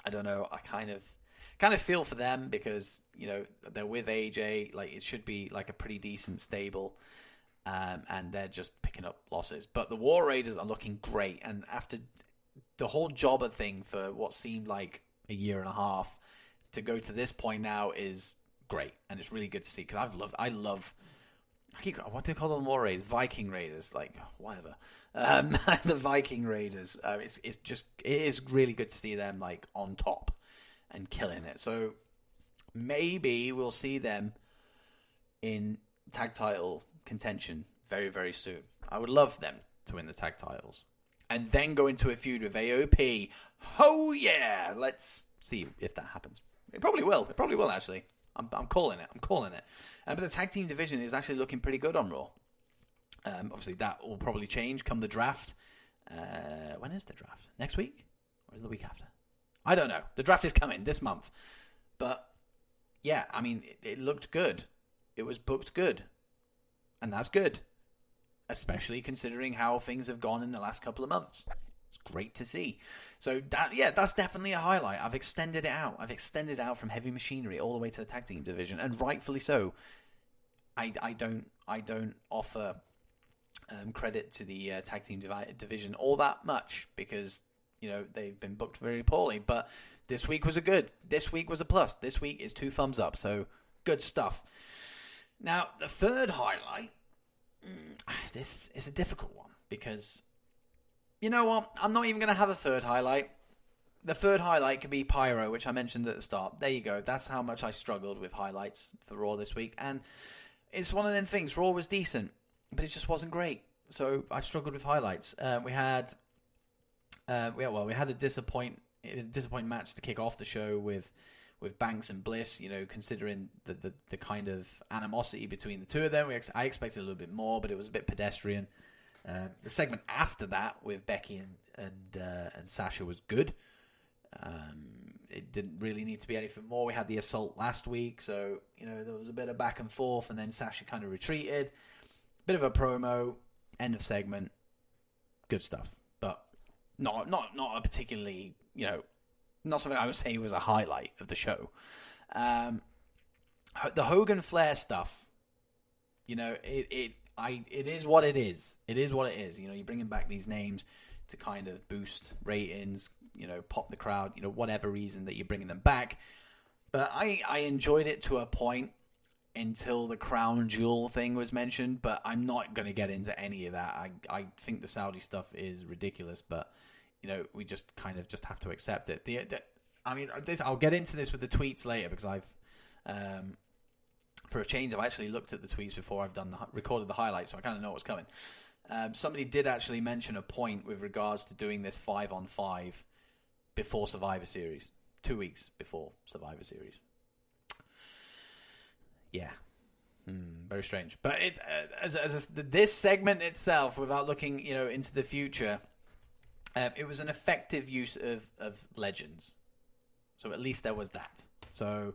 I don't know. I kind of feel for them because, they're with AJ. Like, it should be like a pretty decent stable. And they're just picking up losses. But the War Raiders are looking great. And after the whole jobber thing for what seemed like a year and a half to go to this point now is great, and it's really good to see because I love. What do you call them? War Raiders, Viking Raiders, like whatever. The Viking Raiders. It is really good to see them like on top and killing it. So maybe we'll see them in tag title contention very, very soon. I would love them to win the tag titles and then go into a feud with AOP. Oh yeah, let's see if that happens. It probably will. It probably will actually. I'm calling it. But the tag team division is actually looking pretty good on Raw. Obviously, that will probably change come the draft. When is the draft? Next week? Or is it the week after? I don't know. The draft is coming this month. But, yeah, I mean, it looked good. It was booked good. And that's good. Especially considering how things have gone in the last couple of months. It's great to see. So, that's definitely a highlight. I've extended it out. From heavy machinery all the way to the tag team division. And rightfully so. I don't offer credit to the tag team division all that much because, you know, they've been booked very poorly. But this week was a good. This week was a plus. This week is 2 thumbs up. So, good stuff. Now, the third highlight, this is a difficult one because, you know what? I'm not even going to have a third highlight. The third highlight could be Pyro, which I mentioned at the start. There you go. That's how much I struggled with highlights for Raw this week. And it's one of them things. Raw was decent, but it just wasn't great. So I struggled with highlights. We had a disappointing match to kick off the show with Banks and Bliss. You know, considering the kind of animosity between the two of them, I expected a little bit more, but it was a bit pedestrian. The segment after that with Becky and Sasha was good. It didn't really need to be anything more. We had the assault last week, so you know there was a bit of back and forth, and then Sasha kind of retreated. Bit of a promo, end of segment, good stuff, but not a particularly, you know, not something I would say was a highlight of the show. The Hogan Flair stuff, you know, it is what it is. It is what it is. You know, you're bringing back these names to kind of boost ratings, you know, pop the crowd, you know, whatever reason that you're bringing them back. But I enjoyed it to a point until the crown jewel thing was mentioned, but I'm not going to get into any of that. I think the Saudi stuff is ridiculous, but, you know, we just kind of just have to accept it. I'll get into this with the tweets later because I've, for a change, I've actually looked at the tweets before I've recorded the highlights, so I kind of know what's coming. Somebody did actually mention a point with regards to doing this 5-on-5 before Survivor Series. 2 weeks before Survivor Series. Yeah. Very strange. But this segment itself, without looking, you know, into the future, it was an effective use of legends. So at least there was that. So,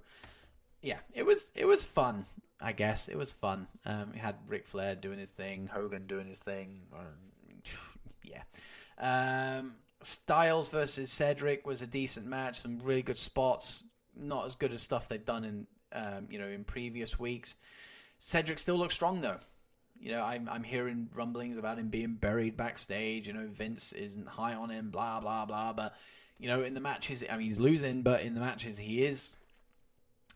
yeah, it was fun. I guess it was fun. We had Ric Flair doing his thing, Hogan doing his thing. Styles versus Cedric was a decent match. Some really good spots. Not as good as stuff they've done in in previous weeks. Cedric still looks strong though. You know, I'm hearing rumblings about him being buried backstage. You know, Vince isn't high on him. Blah blah blah. But you know, in the matches, I mean, he's losing, but in the matches he is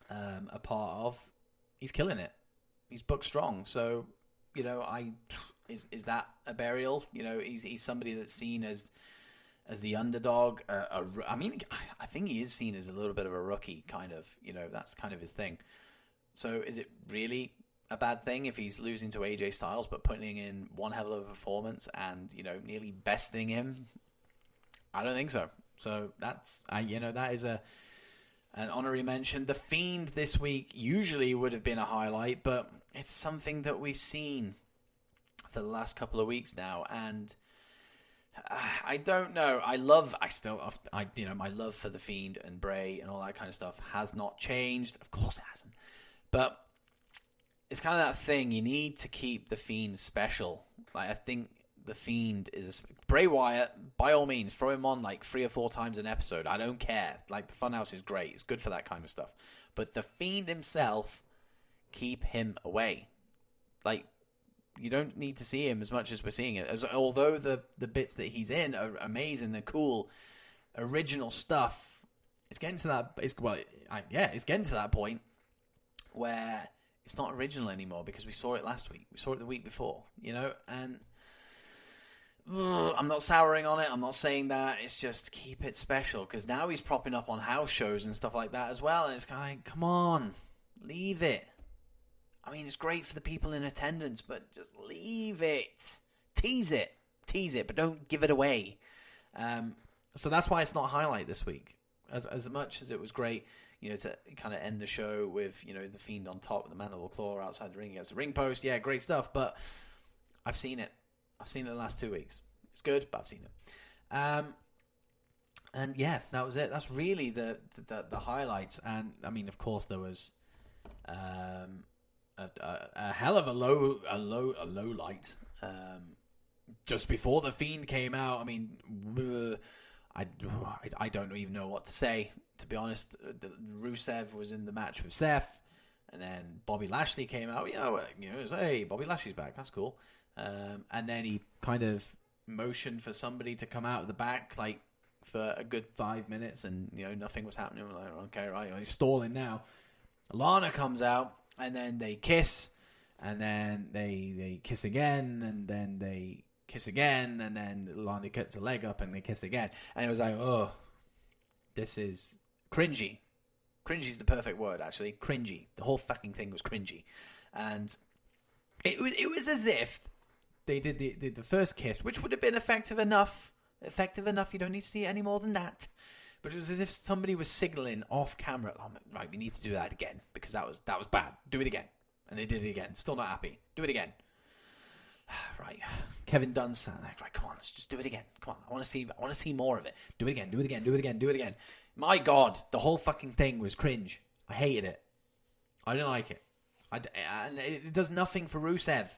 a part of. He's killing it. He's booked strong. So, you know, is that a burial? You know, he's somebody that's seen as the underdog. I think he is seen as a little bit of a rookie, kind of. You know, that's kind of his thing. So, is it really a bad thing if he's losing to AJ Styles but putting in one hell of a performance and, you know, nearly besting him? I don't think so. So that is an honorary mention. The Fiend this week usually would have been a highlight, but it's something that we've seen for the last couple of weeks now, and I don't know. My love for the Fiend and Bray and all that kind of stuff has not changed. Of course it hasn't, but it's kind of that thing. You need to keep the Fiend special. Like, I think the Fiend is Bray Wyatt. By all means, throw him on like 3 or 4 times an episode. I don't care. Like, the Funhouse is great. It's good for that kind of stuff. But the Fiend himself, keep him away. Like, You don't need to see him as much as we're seeing it. Although the bits that he's in are amazing, they're cool, original stuff. It's getting to that. It's getting to that point where it's not original anymore because we saw it last week. We saw it the week before, and I'm not souring on it. I'm not saying that. It's just keep it special because now he's propping up on house shows and stuff like that as well. And it's kind of, come on, leave it. I mean, it's great for the people in attendance, but just leave it. Tease it, but don't give it away. So that's why it's not a highlight this week. As much as it was great, to kind of end the show with, the Fiend on top with the Mandible Claw outside the ring against the ring post. Yeah, great stuff. But I've seen it. I've seen it the last 2 weeks. It's good, but I've seen it. And yeah, that was it. That's really the highlights. And I mean, of course, there was a hell of a low light just before the Fiend came out. I mean, I don't even know what to say, to be honest. Rusev was in the match with Seth, and then Bobby Lashley came out. It was, hey, Bobby Lashley's back. That's cool. And then he kind of motioned for somebody to come out of the back, like, for a good 5 minutes, and, nothing was happening. We're like, okay, right, he's stalling now. Lana comes out, and then they kiss, and then they kiss again, and then they kiss again, and then Lana cuts a leg up, and they kiss again. And it was like, oh, this is cringy. Cringy is the perfect word, actually. Cringy. The whole fucking thing was cringy. And it was as if they did the first kiss, which would have been effective enough. Effective enough, you don't need to see it any more than that. But it was as if somebody was signaling off camera, oh, right, we need to do that again, because that was bad. Do it again. And they did it again. Still not happy. Do it again. Right. Kevin Dunn's standing there. Right, come on, let's just do it again. Come on, I want to see more of it. Do it again, do it again, do it again, do it again. My God, the whole fucking thing was cringe. I hated it. I didn't like it. And it does nothing for Rusev,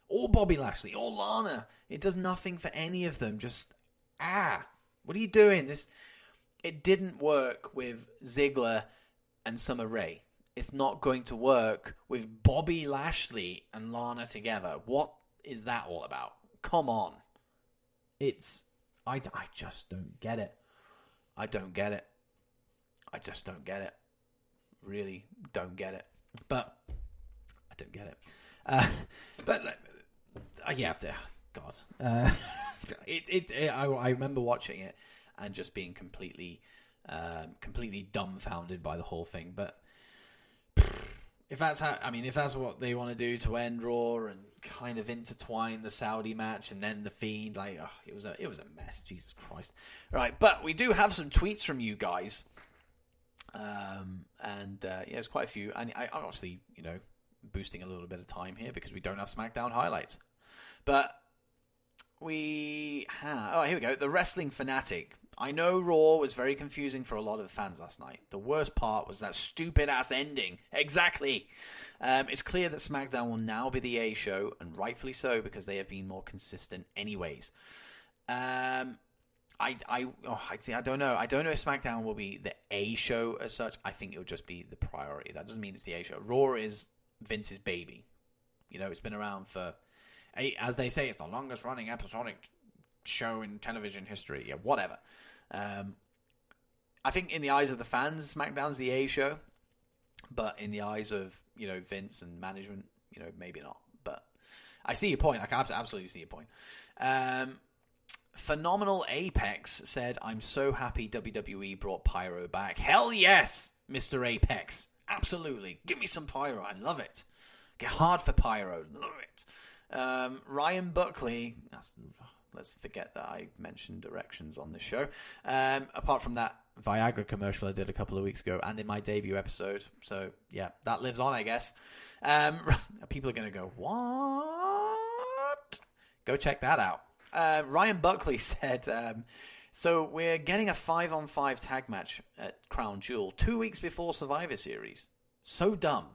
or Bobby Lashley, or Lana. It does nothing for any of them. Just, what are you doing? It didn't work with Ziggler and Summer Rae. It's not going to work with Bobby Lashley and Lana together. What is that all about? Come on. I just don't get it. I don't get it. I just don't get it. Really don't get it. But I don't get it. Yeah, God. I remember watching it and just being completely dumbfounded by the whole thing. But if that's what they want to do to end Raw and kind of intertwine the Saudi match and then the Fiend, it was a mess. Jesus Christ! Right, but we do have some tweets from you guys, there's quite a few, and I'm obviously boosting a little bit of time here because we don't have SmackDown highlights, but we have. Oh, here we go. The Wrestling Fanatic. I know Raw was very confusing for a lot of fans last night. The worst part was that stupid-ass ending. Exactly. It's clear that SmackDown will now be the A show, and rightfully so, because they have been more consistent anyways. I don't know. I don't know if SmackDown will be the A show as such. I think it'll just be the priority. That doesn't mean it's the A show. Raw is Vince's baby. It's been around for, as they say, it's the longest-running episodic show in television history. Yeah, whatever. I think in the eyes of the fans, SmackDown's the A show, but in the eyes of Vince and management, maybe not. But I see your point. I can absolutely see your point. Phenomenal Apex said, "I'm so happy WWE brought Pyro back. Hell yes, Mr. Apex. Absolutely. Give me some Pyro. I love it. Get hard for Pyro. Love it." Ryan Buckley. Let's forget that I mentioned directions on this show. Apart from that Viagra commercial I did a couple of weeks ago and in my debut episode. So, yeah, that lives on, I guess. People are going to go, what? Go check that out. Ryan Buckley said, so we're getting a 5-on-5 tag match at Crown Jewel 2 weeks before Survivor Series. So dumb.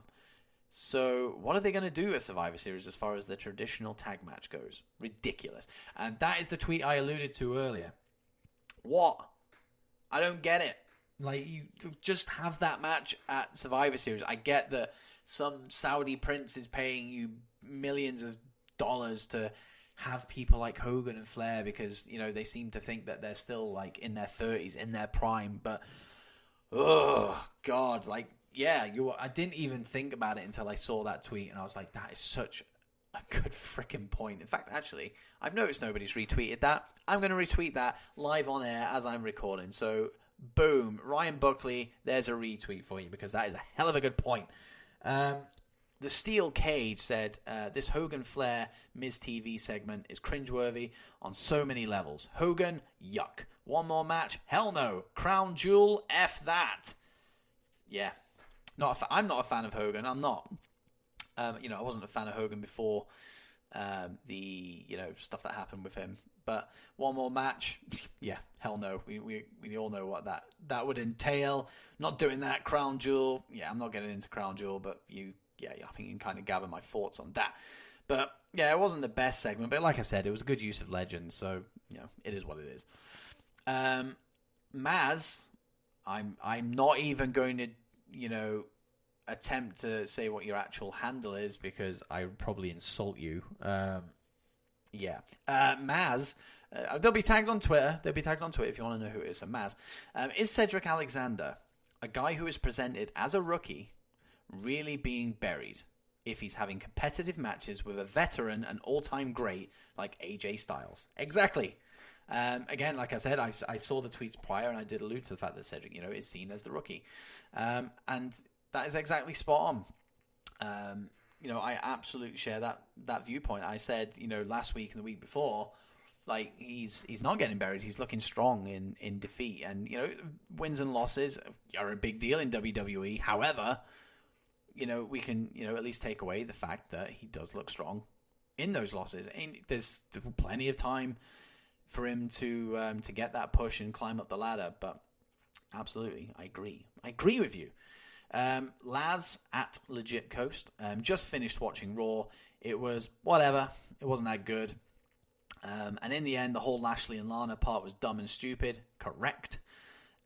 So what are they going to do at Survivor Series as far as the traditional tag match goes? Ridiculous. And that is the tweet I alluded to earlier. What? I don't get it. You just have that match at Survivor Series. I get that some Saudi prince is paying you millions of dollars to have people like Hogan and Flair because, you know, they seem to think that they're still like in their 30s, in their prime. But, oh, God, like, yeah, I didn't even think about it until I saw that tweet, and I was like, that is such a good freaking point. In fact, actually, I've noticed nobody's retweeted that. I'm going to retweet that live on air as I'm recording. So, boom, Ryan Buckley, there's a retweet for you because that is a hell of a good point. The Steel Cage said, this Hogan Flair Miz TV segment is cringeworthy on so many levels. Hogan, yuck. One more match? Hell no. Crown Jewel, F that. Yeah. I'm not a fan of Hogan. I'm not. You know, I wasn't a fan of Hogan before the, you know, stuff that happened with him. But one more match? Yeah, hell no. We all know what that would entail. Not doing that. Crown Jewel. Yeah, I'm not getting into Crown Jewel, but I think you can kind of gather my thoughts on that. But, yeah, it wasn't the best segment. But like I said, it was a good use of legends. So, you know, it is what it is. Maz, I'm not even going to, you know, attempt to say what your actual handle is because I would probably insult you. Maz, they'll be tagged on Twitter. They'll be tagged on Twitter if you want to know who it is. So Maz, is Cedric Alexander, a guy who is presented as a rookie, really being buried if he's having competitive matches with a veteran and all-time great like AJ Styles? Exactly. Again, like I said, I saw the tweets prior and I did allude to the fact that Cedric, you know, is seen as the rookie. And that is exactly spot on. You know, I absolutely share that viewpoint. I said, you know, last week and the week before, like, he's not getting buried. He's looking strong in defeat. And, you know, wins and losses are a big deal in WWE. However, you know, we can, you know, at least take away the fact that he does look strong in those losses. And there's plenty of time for him to get that push and climb up the ladder. But absolutely, I agree with you. Laz at Legit Coast, just finished watching Raw. It was whatever. It wasn't that good. And in the end, the whole Lashley and Lana part was dumb and stupid. Correct.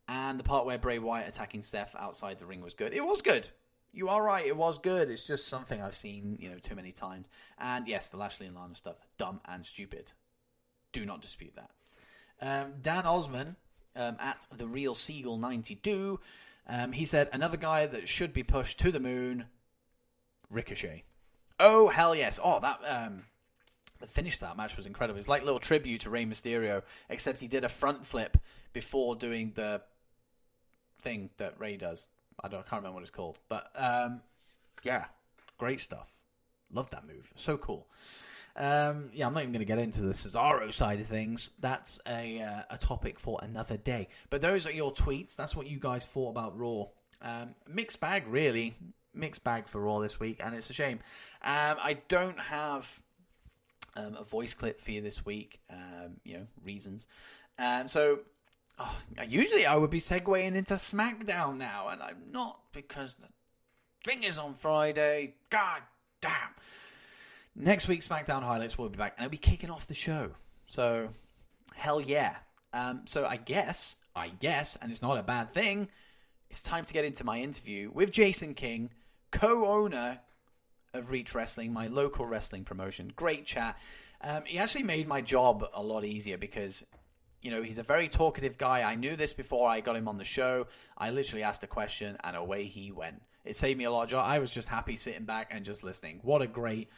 And the part where Bray Wyatt attacking Steph outside the ring was good. It was good. You are right. It was good. It's just something I've seen, you know, too many times. And yes, the Lashley and Lana stuff, dumb and stupid. Do not dispute that. Dan Osman, at the Real Seagull 92, he said, another guy that should be pushed to the moon, Ricochet. Oh, hell yes. Oh, that the finish of that match was incredible. It's like a little tribute to Rey Mysterio, except he did a front flip before doing the thing that Rey does. I can't remember what it's called. But, yeah, great stuff. Love that move. So cool. I'm not even going to get into the Cesaro side of things. That's a topic for another day. But those are your tweets. That's what you guys thought about Raw. Mixed bag, really. Mixed bag for Raw this week, and it's a shame. I don't have a voice clip for you this week. Reasons. Usually I would be segueing into SmackDown now, and I'm not because the thing is on Friday. God damn. Next week's SmackDown highlights will be back, and I'll be kicking off the show. So, hell yeah. So I guess, and it's not a bad thing, it's time to get into my interview with Jason King, co-owner of Reach Wrestling, my local wrestling promotion. Great chat. He actually made my job a lot easier because, you know, he's a very talkative guy. I knew this before I got him on the show. I literally asked a question, and away he went. It saved me a lot of job. I was just happy sitting back and just listening. What a great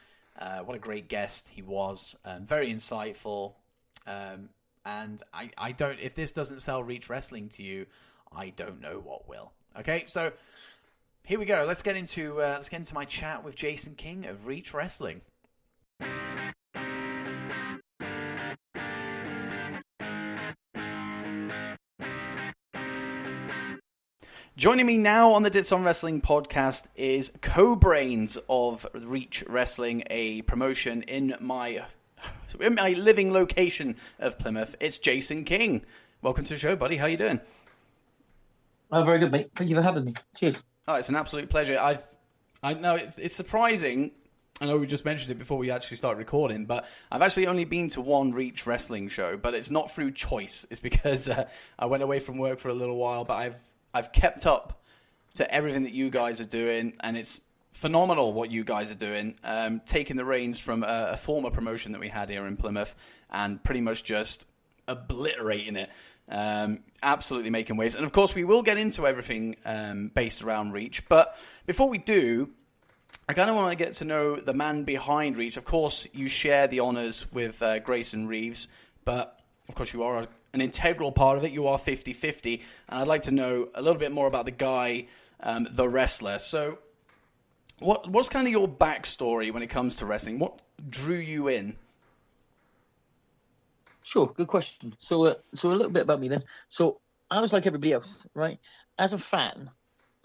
guest he was. Very insightful. And I don't, if this doesn't sell Reach Wrestling to you, I don't know what will. Okay, so here we go. Let's get into my chat with Jason King of Reach Wrestling. Joining me now on the Dits on Wrestling podcast is co-brains of Reach Wrestling, a promotion in my living location of Plymouth. It's Jason King. Welcome to the show, buddy. How you doing? Oh, very good, mate. Thank you for having me. Cheers. Oh, it's an absolute pleasure. I know it's surprising. I know we just mentioned it before we actually started recording, but I've actually only been to one Reach Wrestling show, but it's not through choice. It's because I went away from work for a little while, but I've kept up to everything that you guys are doing, and it's phenomenal what you guys are doing, taking the reins from a former promotion that we had here in Plymouth and pretty much just obliterating it. Absolutely making waves. And of course, we will get into everything based around Reach. But before we do, I kind of want to get to know the man behind Reach. Of course, you share the honours with Grayson Reeves, but of course, you are an integral part of it. You are 50-50. And I'd like to know a little bit more about the guy, the wrestler. So what's kind of your backstory when it comes to wrestling? What drew you in? Sure, good question. So a little bit about me then. So I was like everybody else, right? As a fan,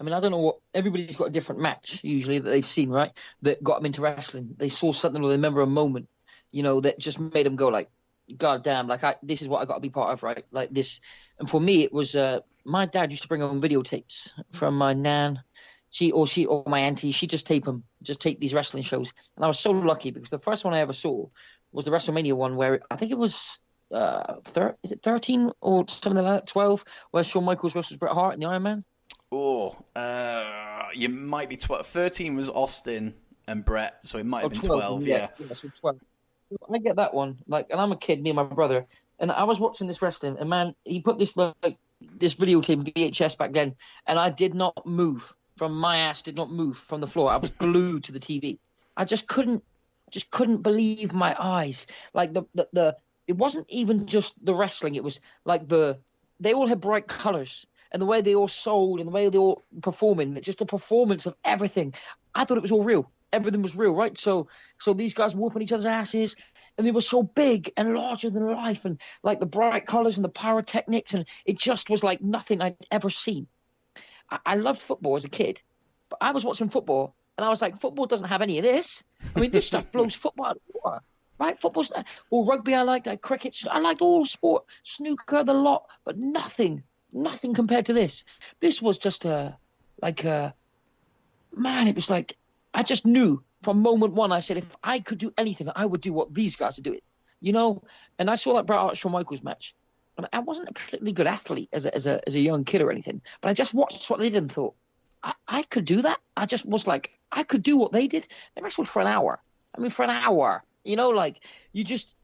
I mean, I don't know what, everybody's got a different match usually that they've seen, right? That got them into wrestling. They saw something or they remember a moment, that just made them go like, God damn, like this is what I got to be part of, right? Like this. And for me, it was my dad used to bring home videotapes from my nan. She or my auntie, she just tape these wrestling shows. And I was so lucky because the first one I ever saw was the WrestleMania one where I think it was, is it 13 or something like that, 12, where Shawn Michaels versus Bret Hart in the Iron Man? Oh, you might be 12. 13 was Austin and Bret, so it might have been 12, yeah. So 12. I get that one, and I'm a kid, me and my brother, and I was watching this wrestling, and man, he put this videotape VHS back then, and I did not move. My ass did not move from the floor. I was glued to the TV. I just couldn't believe my eyes. Like it wasn't even just the wrestling. It was like they all had bright colors and the way they all sold and the way they all performing, just the performance of everything. I thought it was all real. Everything was real, right? So these guys whooping each other's asses, and they were so big and larger than life, and like the bright colors and the pyrotechnics, and it just was like nothing I'd ever seen. I loved football as a kid, but I was watching football, and I was like, football doesn't have any of this. I mean, this stuff blows football out of the water, right? Football's, well, rugby I liked, cricket, I liked all sport, snooker, the lot, but nothing compared to this. This was just man, it was like, I just knew from moment one, I said, if I could do anything, I would do what these guys are doing, And I saw that Bret Hart Shawn Michaels match. And I wasn't a particularly good athlete as a young kid or anything, but I just watched what they did and thought, I could do that. I just was like, I could do what they did. They wrestled for an hour. I mean, for an hour, you just,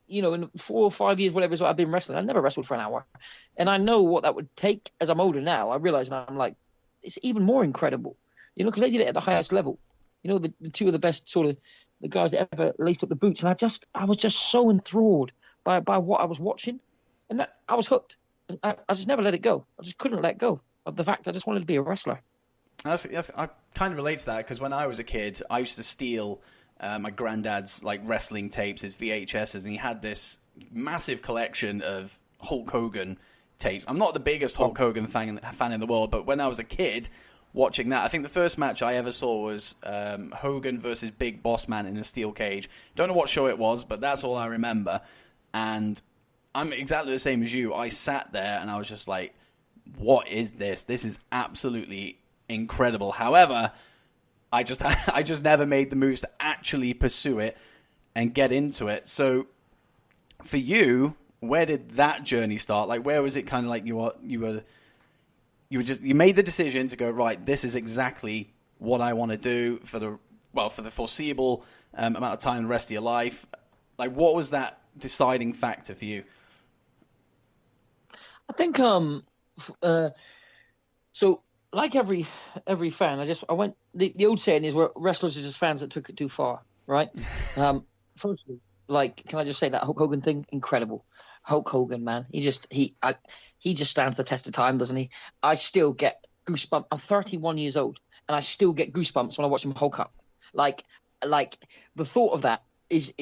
in 4 or 5 years, whatever it is I've been wrestling, I never wrestled for an hour. And I know what that would take as I'm older now. I realize, and I'm like, it's even more incredible, because they did it at the highest level. The two of the best sort of the guys that ever laced up the boots. And I was just so enthralled by what I was watching, and I was hooked. And I just never let it go. I just couldn't let go of the fact that I just wanted to be a wrestler. I kind of relate to that because when I was a kid, I used to steal my granddad's wrestling tapes, his VHSs, and he had this massive collection of Hulk Hogan tapes. I'm not the biggest Hulk Hogan fan in the world, but when I was a kid watching that, I think the first match I ever saw was Hogan versus Big Boss Man in a steel cage. Don't know what show it was, but that's all I remember. And I'm exactly the same as you. I sat there and I was just like, what is this? This is absolutely incredible. However, I just never made the moves to actually pursue it and get into it. So for you, where did that journey start? Where was it kind of like you made the decision to go, right, this is exactly what I want to do for the foreseeable amount of time, the rest of your life. What was that deciding factor for you? I think so like every fan, I went, the old saying is wrestlers are just fans that took it too far, right? Firstly, can I just say that Hulk Hogan thing, incredible. Hulk Hogan, man, he just stands the test of time, doesn't he? I still get goosebumps. I'm 31 years old and I still get goosebumps when I watch him Hulk up. Like the thought of that is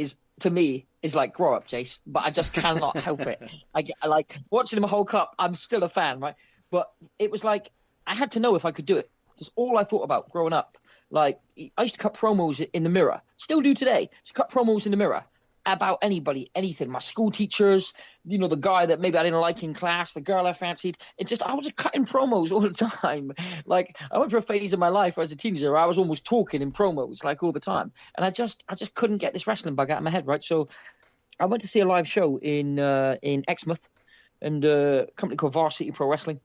to me is like, grow up, Jace, but I just cannot help it. I like watching him Hulk up. I'm still a fan, right? But it was like, I had to know if I could do it. That's all I thought about growing up. I used to cut promos in the mirror, still do today. Just cut promos in the mirror about anybody, anything. My school teachers, the guy that maybe I didn't like in class, the girl I fancied. I was just cutting promos all the time. I went through a phase in my life as a teenager where I was almost talking in promos all the time. And I just couldn't get this wrestling bug out of my head, right? So I went to see a live show in Exmouth and a company called Varsity Pro Wrestling,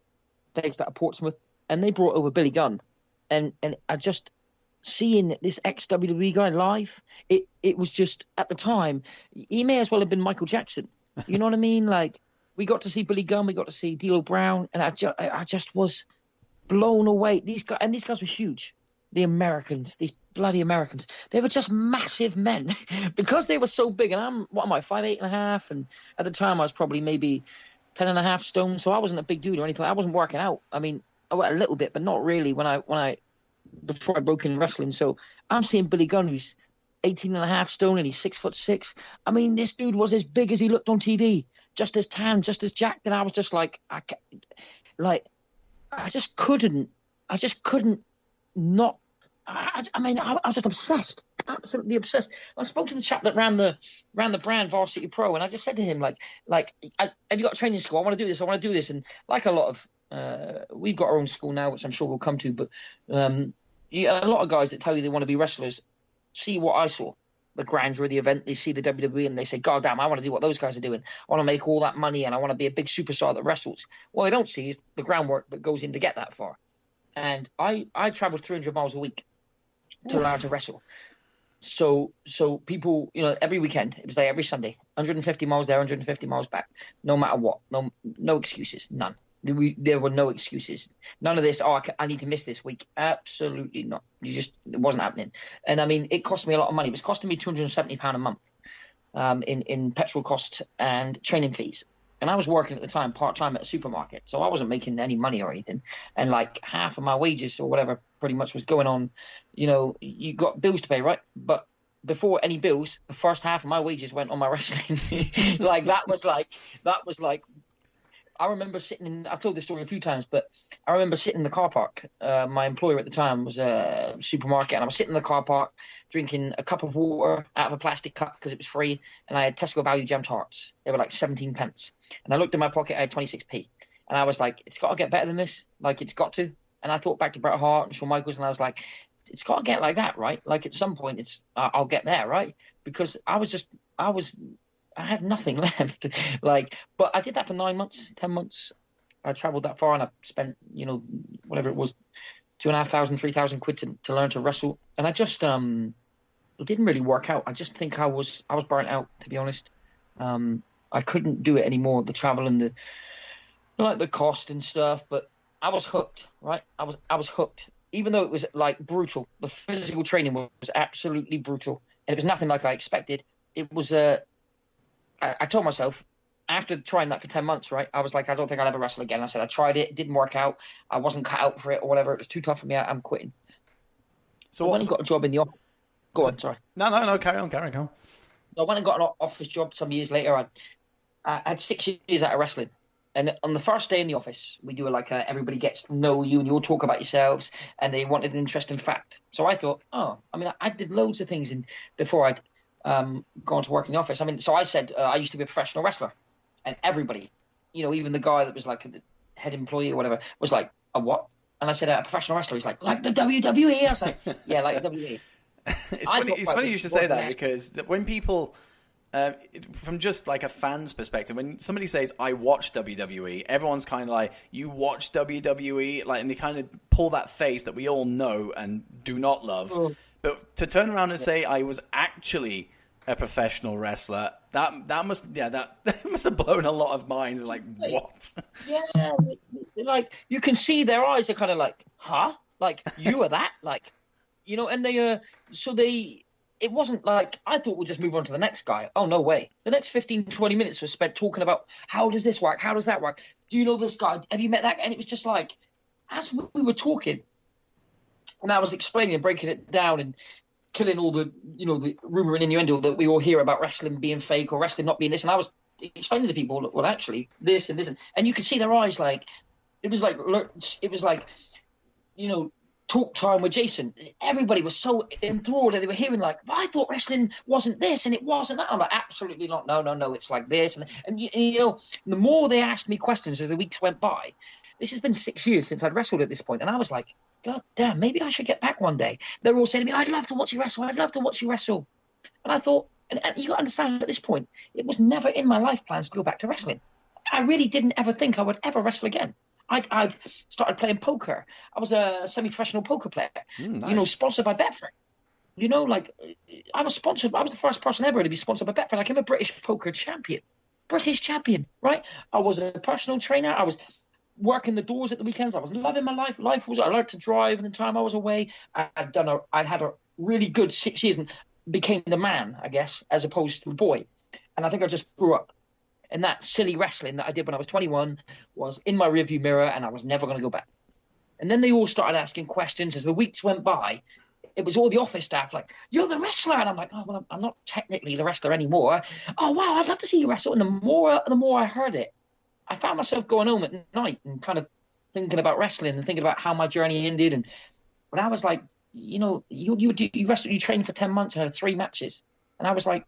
based out of Portsmouth. And they brought over Billy Gunn. And seeing this ex-WWE guy live, it was just, at the time, he may as well have been Michael Jackson. You know what I mean? Like, we got to see Billy Gunn, we got to see D'Lo Brown, and I just was blown away. These guys were huge. The Americans, these bloody Americans, they were just massive men because they were so big. And what am I, 5'8.5", and at the time I was probably maybe 10.5 stone, so I wasn't a big dude or anything. I wasn't working out. I mean, I went a little bit, but not really before I broke in wrestling. So I'm seeing Billy Gunn, who's 18.5 stone, and he's 6'6". I mean, this dude was as big as he looked on TV, just as tan, just as jacked. And I was just like, I just couldn't not. I was just obsessed, absolutely obsessed. I spoke to the chap that ran the brand Varsity Pro, and I just said to him, have you got a training school? I want to do this. And like a lot of, we've got our own school now, which I'm sure we'll come to, but a lot of guys that tell you they want to be wrestlers see what I saw, the grandeur of the event. They see the WWE and they say, God damn, I want to do what those guys are doing. I want to make all that money and I want to be a big superstar that wrestles. What they don't see is the groundwork that goes in to get that far. And I traveled 300 miles a week to learn to wrestle. So people, every weekend, it was like every Sunday, 150 miles there, 150 miles back, no matter what, no excuses, none. There were no excuses. None of this, I need to miss this week. Absolutely not. It wasn't happening. And I mean, it cost me a lot of money. It was costing me £270 a month in petrol costs and training fees. And I was working at the time part-time at a supermarket, so I wasn't making any money or anything. And like half of my wages or whatever pretty much was going on, you got bills to pay, right? But before any bills, the first half of my wages went on my wrestling. that was like, I remember I've told this story a few times, but I remember sitting in the car park. My employer at the time was a supermarket, and I was sitting in the car park drinking a cup of water out of a plastic cup because it was free, and I had Tesco value jammed hearts. They were like 17 pence. And I looked in my pocket, I had 26p. And I was like, it's got to get better than this. Like, it's got to. And I thought back to Bret Hart and Shawn Michaels, and I was like, it's got to get like that, right? Like, at some point, I'll get there, right? Because I had nothing left. But I did that for 9 months, 10 months. I traveled that far and I spent, whatever it was, 2,500, 3,000 quid to learn to wrestle. And I just, it didn't really work out. I just think I was burnt out, to be honest. I couldn't do it anymore, the travel and the cost and stuff, but I was hooked, right? I was hooked, even though it was like brutal. The physical training was absolutely brutal. And it was nothing like I expected. It was I told myself, after trying that for 10 months, right, I was like, I don't think I'll ever wrestle again. I said, I tried it. It didn't work out. I wasn't cut out for it or whatever. It was too tough for me. I'm quitting. So I went and got a job in the office. Go on, sorry. No, carry on. So I went and got an office job some years later. I had 6 years out of wrestling. And on the first day in the office, we do everybody gets to know you and you all talk about yourselves, and they wanted an interesting fact. So I thought, I did loads of things before I'd gone to work in the office. I mean, so I said, I used to be a professional wrestler. And everybody, even the guy that was like the head employee or whatever, was like, a what? And I said, a professional wrestler. He's like the WWE? I was like, yeah, like WWE. It's funny you should say that, because when people, from just like a fan's perspective, when somebody says, I watch WWE, everyone's kind of like, you watch WWE? And they kind of pull that face that we all know and do not love. Oh. But to turn around and say, I was actually a professional wrestler, that must have blown a lot of minds. Like, what? Yeah, you can see their eyes are kind of like, huh? Like, you are that? And it wasn't like, I thought we'll just move on to the next guy. Oh, no way. The next 15, 20 minutes was spent talking about, how does this work? How does that work? Do you know this guy? Have you met that guy? And it was just like, as we were talking, and I was explaining and breaking it down and killing all the, the rumor and innuendo that we all hear about wrestling being fake or wrestling not being this. And I was explaining to people, well, actually, this and this. And you could see their eyes it was like, talk time with Jason. Everybody was so enthralled and they were hearing well, I thought wrestling wasn't this and it wasn't that. I'm like, absolutely not. No, it's like this. And the more they asked me questions as the weeks went by, this has been 6 years since I'd wrestled at this point. And I was like, God damn, maybe I should get back one day. They were all saying to me, I'd love to watch you wrestle. I'd love to watch you wrestle. And I thought, and you got to understand at this point, it was never in my life plans to go back to wrestling. I really didn't ever think I would ever wrestle again. I'd started playing poker. I was a semi-professional poker player, Nice. sponsored by Betfred. I was sponsored. I was the first person ever to be sponsored by Betfred. Like, I'm a British poker champion. British champion, right? I was a personal trainer. I was working the doors at the weekends. I was loving my life. I learned to drive in the time I was away. I'd had a really good 6 years and became the man, I guess, as opposed to the boy. And I think I just grew up. And that silly wrestling that I did when I was 21 was in my rearview mirror, and I was never going to go back. And then they all started asking questions as the weeks went by. It was all the office staff like, "You're the wrestler," and I'm like, "Oh, well, I'm not technically the wrestler anymore." "Oh, wow, I'd love to see you wrestle." And the more I heard it, I found myself going home at night and kind of thinking about wrestling and thinking about how my journey ended. And when I was like, you wrestled, you trained for 10 months and had 3 matches, and I was like,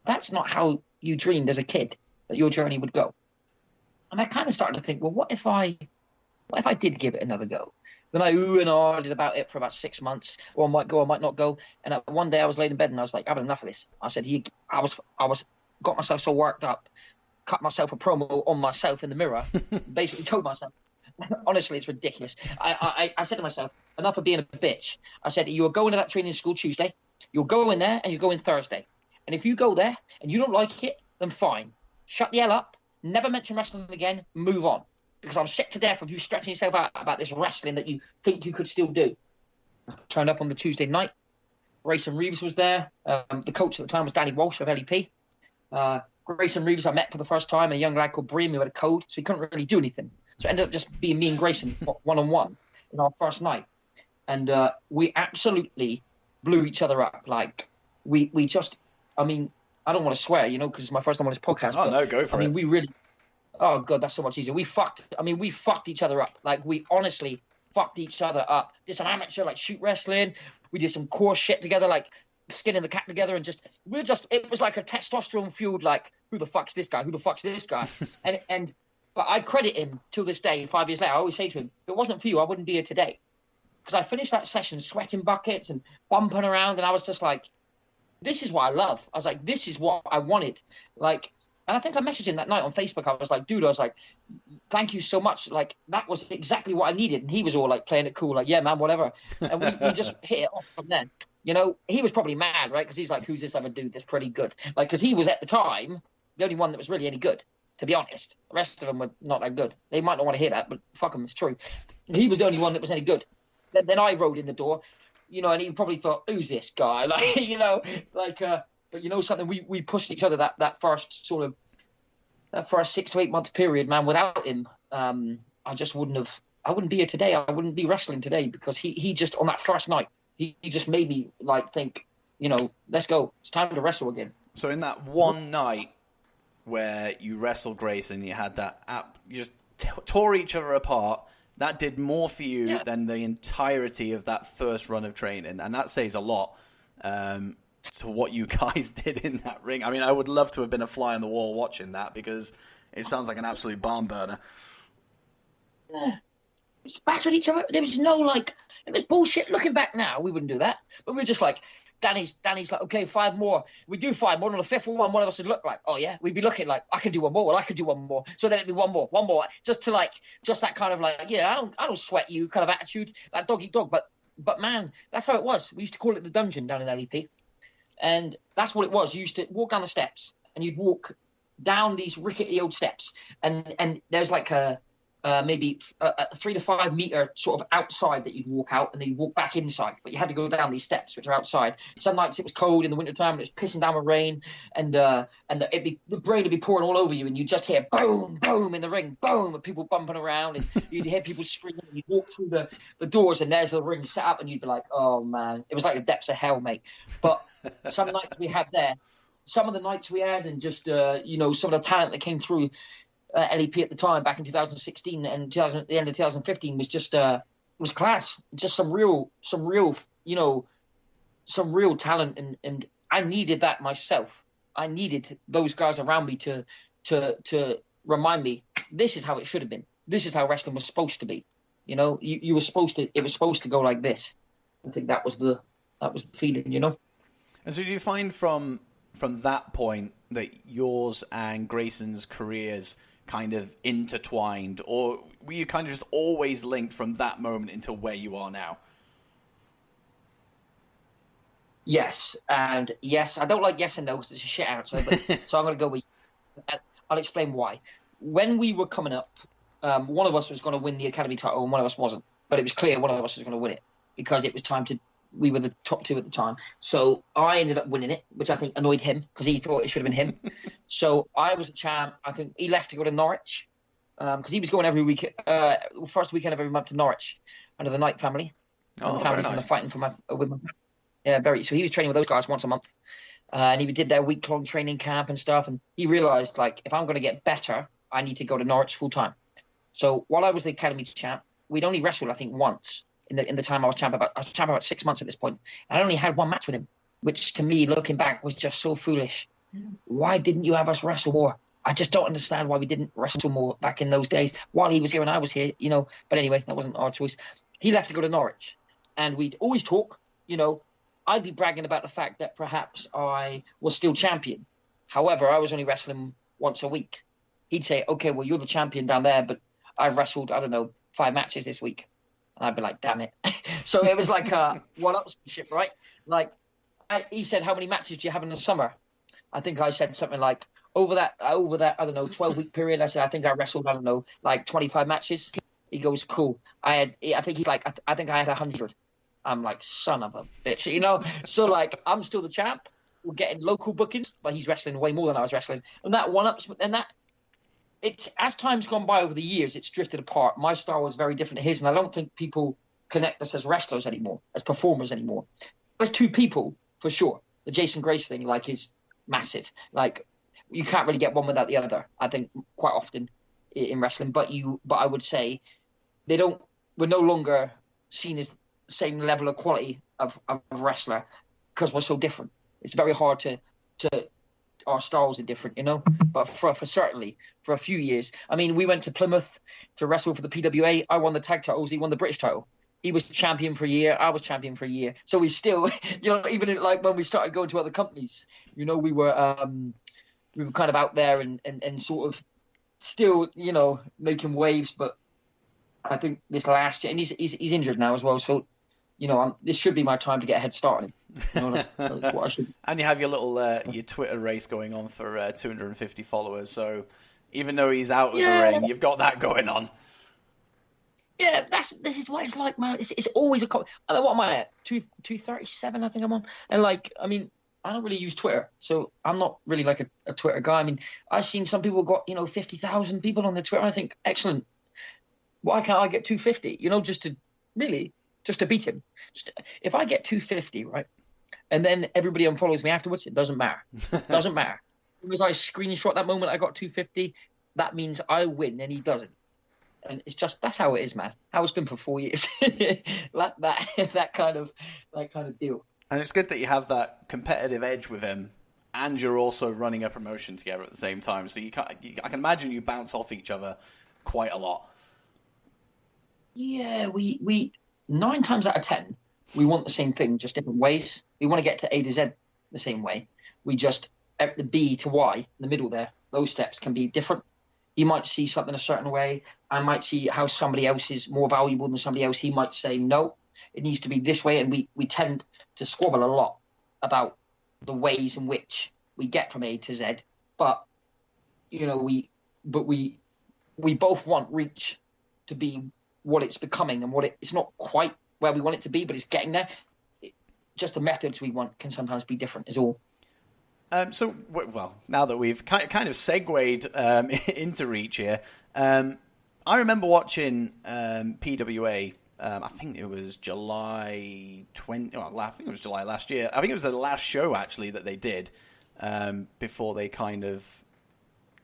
that's not how you dreamed as a kid that your journey would go. And I kind of started to think, well, what if I did give it another go? Then I ooh and ahed about it for about 6 months, or I might go, I might not go. And one day I was laid in bed and I was like, I've had enough of this. I said, I got myself so worked up, cut myself a promo on myself in the mirror, basically told myself, honestly, it's ridiculous. I said to myself, enough of being a bitch. I said, you are going to that training school Tuesday, you'll go in there and you go in Thursday. And if you go there and you don't like it, then fine. Shut the hell up, never mention wrestling again, move on. Because I'm sick to death of you stretching yourself out about this wrestling that you think you could still do. I turned up on the Tuesday night. Grayson Reeves was there. The coach at the time was Danny Walsh of LEP. Grayson Reeves I met for the first time, and a young lad called Bream who had a code, so he couldn't really do anything. So it ended up just being me and Grayson one-on-one in our first night. And we absolutely blew each other up. Like, we just, I mean, I don't want to swear, because it's my first time on this podcast. Oh, no, go for it. We really... Oh, God, that's so much easier. We fucked each other up. Like, we honestly fucked each other up. Did some amateur, like, shoot wrestling. We did some core shit together, like, skinning the cat together. And it was like a testosterone-fueled, like, who the fuck's this guy? Who the fuck's this guy? But I credit him till this day, 5 years later. I always say to him, if it wasn't for you, I wouldn't be here today. Because I finished that session sweating buckets and bumping around. And I was just like, this is what I love. I was like, this is what I wanted. Like, and I think I messaged him that night on Facebook. I was like, dude, thank you so much. Like, that was exactly what I needed. And he was all like playing it cool, like, yeah, man, whatever. And we just hit it off from then. He was probably mad, right? Because he's like, who's this other dude that's pretty good? Like, because he was at the time the only one that was really any good, to be honest. The rest of them were not that good. They might not want to hear that, but fuck them, it's true. He was the only one that was any good. Then I rode in the door, and he probably thought, who's this guy? Like, but something, we pushed each other that first 6 to 8 month period, man. Without him, I wouldn't be here today. I wouldn't be wrestling today, because he just, on that first night, he just made me like think, let's go. It's time to wrestle again. So in that one night where you wrestled Grayson, you had that, you just tore each other apart. That did more for you than the entirety of that first run of training, and that says a lot. To what you guys did in that ring. I mean, I would love to have been a fly on the wall watching that, because it sounds like an absolute barn burner. Yeah. We just battered each other. There was no, it was bullshit. Looking back now, we wouldn't do that. But we were just like, Danny's like, okay, 5 more. We do 5 more. On the 5th one of us would look like, oh yeah, we'd be looking like, I could do one more. Well, I could do one more. So then it'd be one more. Just that kind of like, yeah, I don't sweat you kind of attitude, that dog eat dog. But man, that's how it was. We used to call it the dungeon down in LEP. And that's what it was. You used to walk down the steps, and you'd walk down these rickety old steps, and there's like maybe a 3 to 5 meter sort of outside that you'd walk out, and then you'd walk back inside. But you had to go down these steps, which are outside. Some nights it was cold in the wintertime, and it was pissing down with rain, and the rain would be pouring all over you, and you'd just hear boom, boom in the ring, boom, and people bumping around, and you'd hear people screaming, and you'd walk through the doors, and there's the ring set up, and you'd be like, oh man, it was like the depths of hell, mate. But some nights we had there, some of the nights we had, and just some of the talent that came through LEP at the time, back in 2016 and the end of 2015, was just was class. Just some real talent, and I needed that myself. I needed those guys around me to remind me, this is how it should have been. This is how wrestling was supposed to be. You were supposed to. It was supposed to go like this. I think that was the feeling. And so do you find from that point that yours and Grayson's careers kind of intertwined, or were you kind of just always linked from that moment until where you are now? Yes, and yes. I don't like yes and no because it's a shit answer, but so I'm going to go with. I'll explain why. When we were coming up, one of us was going to win the Academy title and one of us wasn't. But it was clear one of us was going to win it because it was time to. We were the top two at the time. So I ended up winning it, which I think annoyed him because he thought it should have been him. So I was the champ. I think he left to go to Norwich because he was going every week, first weekend of every month to Norwich under the Knight family. Oh, the family very nice. from fighting for with my. Yeah, very. So he was training with those guys once a month. And he did their week-long training camp and stuff. And he realised, like, if I'm going to get better, I need to go to Norwich full-time. So while I was the Academy champ, we'd only wrestled, I think, once in the time I was champ. I was champ about 6 months at this point. And I only had one match with him, which to me, looking back, was just so foolish. Why didn't you have us wrestle more? I just don't understand why we didn't wrestle more back in those days while he was here and I was here, you know. But anyway, that wasn't our choice. He left to go to Norwich. And we'd always talk, you know. I'd be bragging about the fact that perhaps I was still champion. However, I was only wrestling once a week. He'd say, okay, well, you're the champion down there, but I've wrestled, I don't know, 5 matches this week. And I'd be like, damn it. So it was like a one-upmanship, right? Like, he said, how many matches do you have in the summer? I think I said something like, over that, I don't know, 12-week period, I said, I think I wrestled, I don't know, like 25 matches. He goes, cool. I think he's like, I think I had 100. I'm like, son of a bitch, you know? So, like, I'm still the champ. We're getting local bookings, but he's wrestling way more than I was wrestling. And that it's, as time's gone by over the years, it's drifted apart. My style was very different to his, and I don't think people connect us as wrestlers anymore, as performers anymore. There's two people, for sure. The Jason Grace thing, like, is massive. Like, you can't really get one without the other, I think, quite often in wrestling. But I would say we're no longer seen as same level of quality of wrestler because we're so different. It's very hard to our styles are different, you know. But for certainly for a few years, I mean, we went to Plymouth to wrestle for the PWA. I won the tag titles. He won the British title. He was champion for a year. I was champion for a year. So we still, you know, even like when we started going to other companies, you know, we were kind of out there and sort of still, you know, making waves. But I think this last year, and he's injured now as well. So, you know, this should be my time to get a head start on him. You know, that's what I should. And you have your little your Twitter race going on for 250 followers. So even though he's out of the ring, you've got that going on. Yeah, this is what it's like, man. It's always I mean, what am I at? 237, I think I'm on. And like, I mean, I don't really use Twitter, so I'm not really like a Twitter guy. I mean, I've seen some people got, you know, 50,000 people on their Twitter. And I think, excellent. Why can't I get 250? You know, just to beat him. If I get 250, right, and then everybody unfollows me afterwards, it doesn't matter. It doesn't matter. Because I screenshot that moment I got 250, that means I win and he doesn't. And it's just, that's how it is, man. How it's been for 4 years. Like that kind of deal. And it's good that you have that competitive edge with him, and you're also running a promotion together at the same time. So I can imagine you bounce off each other quite a lot. Yeah, we 9 times out of 10, we want the same thing, just different ways. We want to get to A to Z the same way. We just, the B to Y, in the middle there, those steps can be different. You might see something a certain way. I might see how somebody else is more valuable than somebody else. He might say, no, it needs to be this way. And we tend to squabble a lot about the ways in which we get from A to Z. But, you know, we both want Reach to be what it's becoming, and it's not quite where we want it to be, but it's getting there. Just the methods we want can sometimes be different is all. So, well, now that we've kind of segued into Reach here, I remember watching PWA, I think it was July 20, well, I think it was July last year. I think it was the last show, actually, that they did before they kind of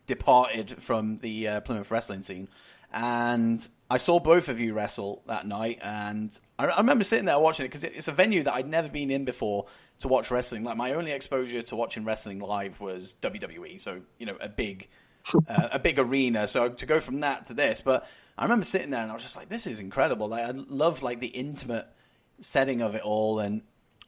departed from the Plymouth wrestling scene. And I saw both of you wrestle that night, and I remember sitting there watching it because it's a venue that I'd never been in before to watch wrestling. Like, my only exposure to watching wrestling live was WWE, so, you know, a big arena. So to go from that to this, but I remember sitting there and I was just like, this is incredible. Like, I love like the intimate setting of it all, and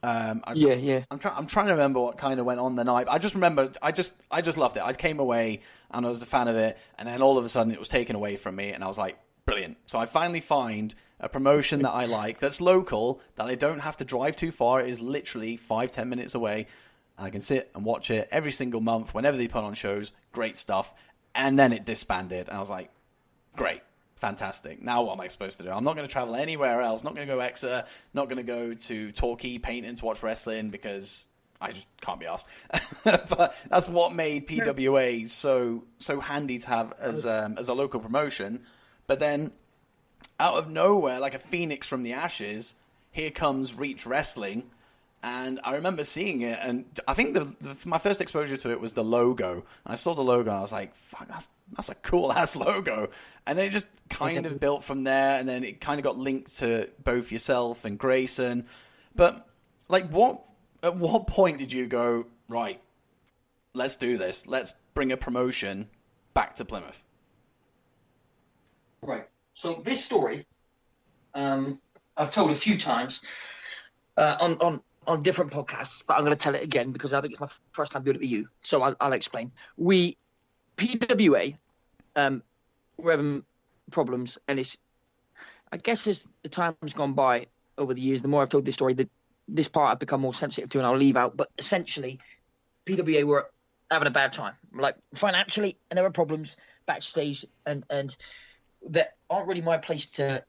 Yeah. I'm trying to remember what kind of went on the night. I just remember I just loved it. I came away and I was a fan of it, and then all of a sudden it was taken away from me, and I was like, brilliant. So I finally find a promotion that I like, that's local, that I don't have to drive too far. It is literally 5-10 minutes away. I can sit and watch it every single month whenever they put on shows. Great stuff. And then it disbanded, and I was like, great. Fantastic. Now what am I supposed to do? I'm not going to travel anywhere else. Not going to go Exeter. Not going to go to Torquay, Paynton to watch wrestling because I just can't be asked. But that's what made PWA so handy to have as a local promotion. But then, out of nowhere, like a phoenix from the ashes, here comes Reach Wrestling. And I remember seeing it, and I think my first exposure to it was the logo. I saw the logo, and I was like, fuck, that's a cool-ass logo. And then it just kind of built from there, and then it kind of got linked to both yourself and Grayson. But, like, at what point did you go, right, let's do this. Let's bring a promotion back to Plymouth? Right. So this story, I've told a few times on different podcasts, but I'm going to tell it again because I think it's my first time doing it with you. So I'll explain. PWA, we're having problems, and I guess as the time's gone by over the years, the more I've told this story, this part I've become more sensitive to, and I'll leave out. But essentially, PWA were having a bad time, like financially, and there were problems backstage, and that aren't really my place to.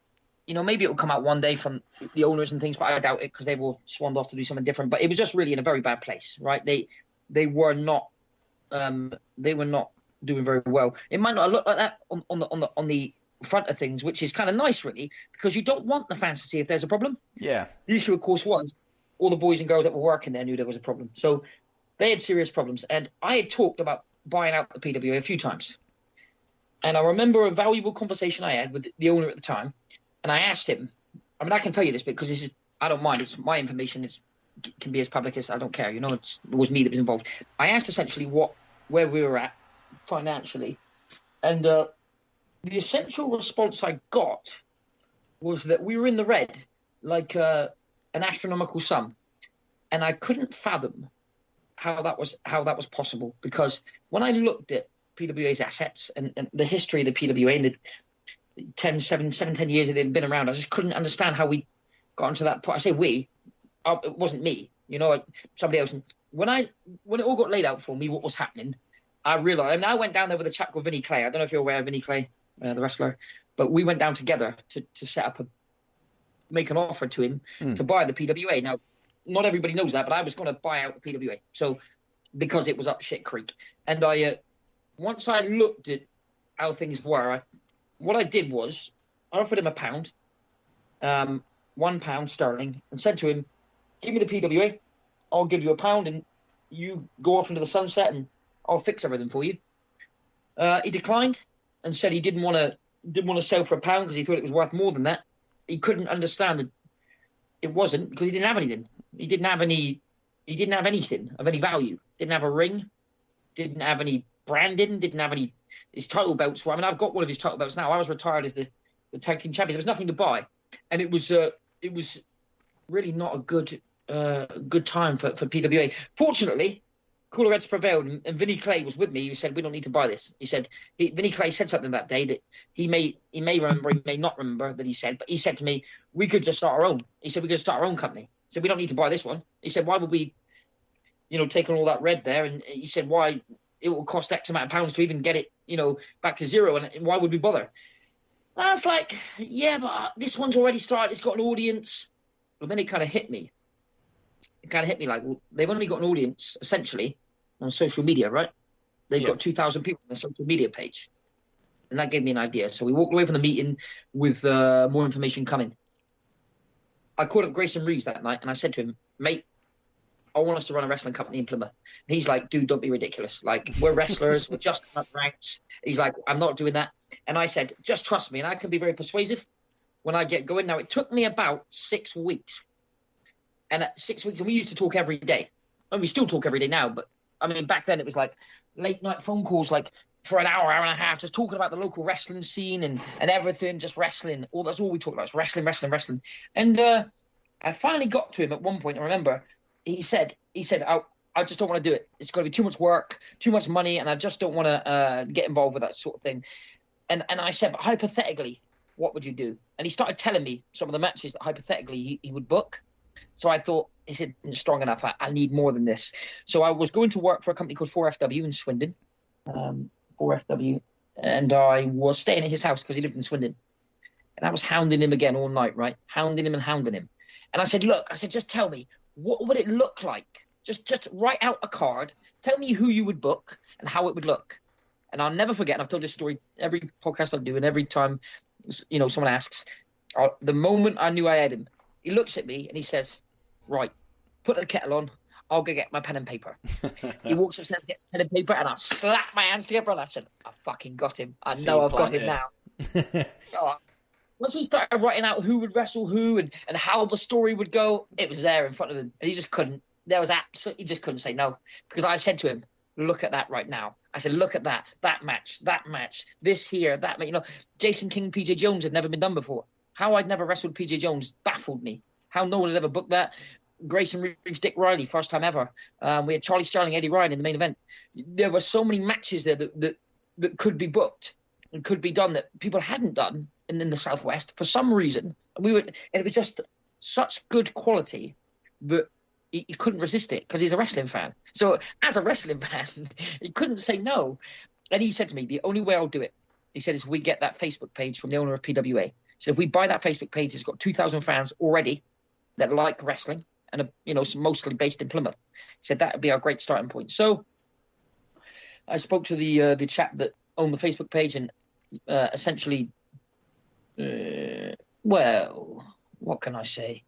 Maybe it will come out one day from the owners and things, but I doubt it because they will swanned off to do something different. But it was just really in a very bad place, right? They were not doing very well. It might not look like that on the front of things, which is kind of nice, really, because you don't want the fans to see if there's a problem. Yeah. The issue, of course, was all the boys and girls that were working there knew there was a problem. So they had serious problems, and I had talked about buying out the PWA a few times. And I remember a valuable conversation I had with the owner at the time. And I asked him, I mean, I can tell you this because I don't mind. It's my information. It can be as public as I don't care. It was me that was involved. I asked essentially where we were at financially. And the essential response I got was that we were in the red, like an astronomical sum. And I couldn't fathom how that was possible, because when I looked at PWA's assets and the history of the PWA and the 10 years that they'd been around, I just couldn't understand how we got into that point. I say we, it wasn't me, somebody else. And when it all got laid out for me, what was happening, I realized. I mean, I went down there with a chap called Vinny Clay. I don't know if you're aware of Vinny Clay, the wrestler, but we went down together to set up make an offer to him to buy the PWA. Now, not everybody knows that, but I was going to buy out the PWA. So, because it was up shit creek, and once I looked at how things were, what I did was I offered him £1, £1 sterling, and said to him, give me the PWA, I'll give you £1 and you go off into the sunset and I'll fix everything for you. He declined and said he didn't want to sell for £1 because he thought it was worth more than that. He couldn't understand that it wasn't, because he didn't have anything. He didn't have anything of any value. Didn't have a ring, didn't have any branding, didn't have any. His title belts were, I've got one of his title belts now. I was retired as the tag team champion. There was nothing to buy, and it was really not a good time for PWA. Fortunately, cooler heads prevailed, and Vinny Clay was with me. He said, we don't need to buy this. He said, Vinny Clay said something that day that he may remember, he may not remember that he said, but he said to me, we could just start our own. He said, we could start our own company. He said, we don't need to buy this one. He said, why would we, take on all that red there? And he said, why it will cost X amount of pounds to even get it, back to zero, and why would we bother? And I was like, yeah, but this one's already started. It's got an audience. But then it kind of hit me. Like, well, they've only got an audience, essentially, on social media, right? They've got 2,000 people on their social media page. And that gave me an idea. So we walked away from the meeting with more information coming. I called up Grayson Reeves that night, and I said to him, mate, I want us to run a wrestling company in Plymouth. And he's like, dude, don't be ridiculous. Like, we're wrestlers. We're just up ranks. He's like, I'm not doing that. And I said, just trust me. And I can be very persuasive when I get going. Now, it took me about 6 weeks. And at 6 weeks, and we used to talk every day. And we still talk every day now. But, back then it was like late night phone calls, like for an hour and a half, just talking about the local wrestling scene and everything, just wrestling. That's all we talked about, was wrestling. And I finally got to him at one point. I remember he said, I just don't want to do it. It's going to be too much work, too much money, and I just don't want to get involved with that sort of thing. And I said, but hypothetically, what would you do? And he started telling me some of the matches that hypothetically he would book. So I thought, this isn't strong enough. I need more than this. So I was going to work for a company called 4FW in Swindon, 4FW, and I was staying at his house because he lived in Swindon. And I was hounding him again all night, right? Hounding him. And I said, look, just tell me, what would it look like? Just write out a card. Tell me who you would book and how it would look. And I'll never forget, and I've told this story every podcast I do, and every time, someone asks, the moment I knew I had him, he looks at me and he says, right, put the kettle on. I'll go get my pen and paper. He walks upstairs, gets pen and paper, and I slap my hands together and I said, I fucking got him. I know I've got him now. Once we started writing out who would wrestle who and how the story would go, it was there in front of him. And he just couldn't. He just couldn't say no. Because I said to him, look at that right now. I said, look at that match, this here, that. Jason King, PJ Jones had never been done before. How I'd never wrestled PJ Jones baffled me. How no one had ever booked that. Grayson Reeves, Dick Riley, first time ever. We had Charlie Sterling, Eddie Ryan in the main event. There were so many matches there that could be booked and could be done that people hadn't done in the Southwest for some reason. And it was just such good quality that he couldn't resist it because he's a wrestling fan. So as a wrestling fan, he couldn't say no. And he said to me, the only way I'll do it, he said, is we get that Facebook page from the owner of PWA. He said, if we buy that Facebook page, it's got 2,000 fans already that like wrestling and mostly based in Plymouth. He said that would be our great starting point. So I spoke to the chap that owned the Facebook page and essentially, well, what can I say?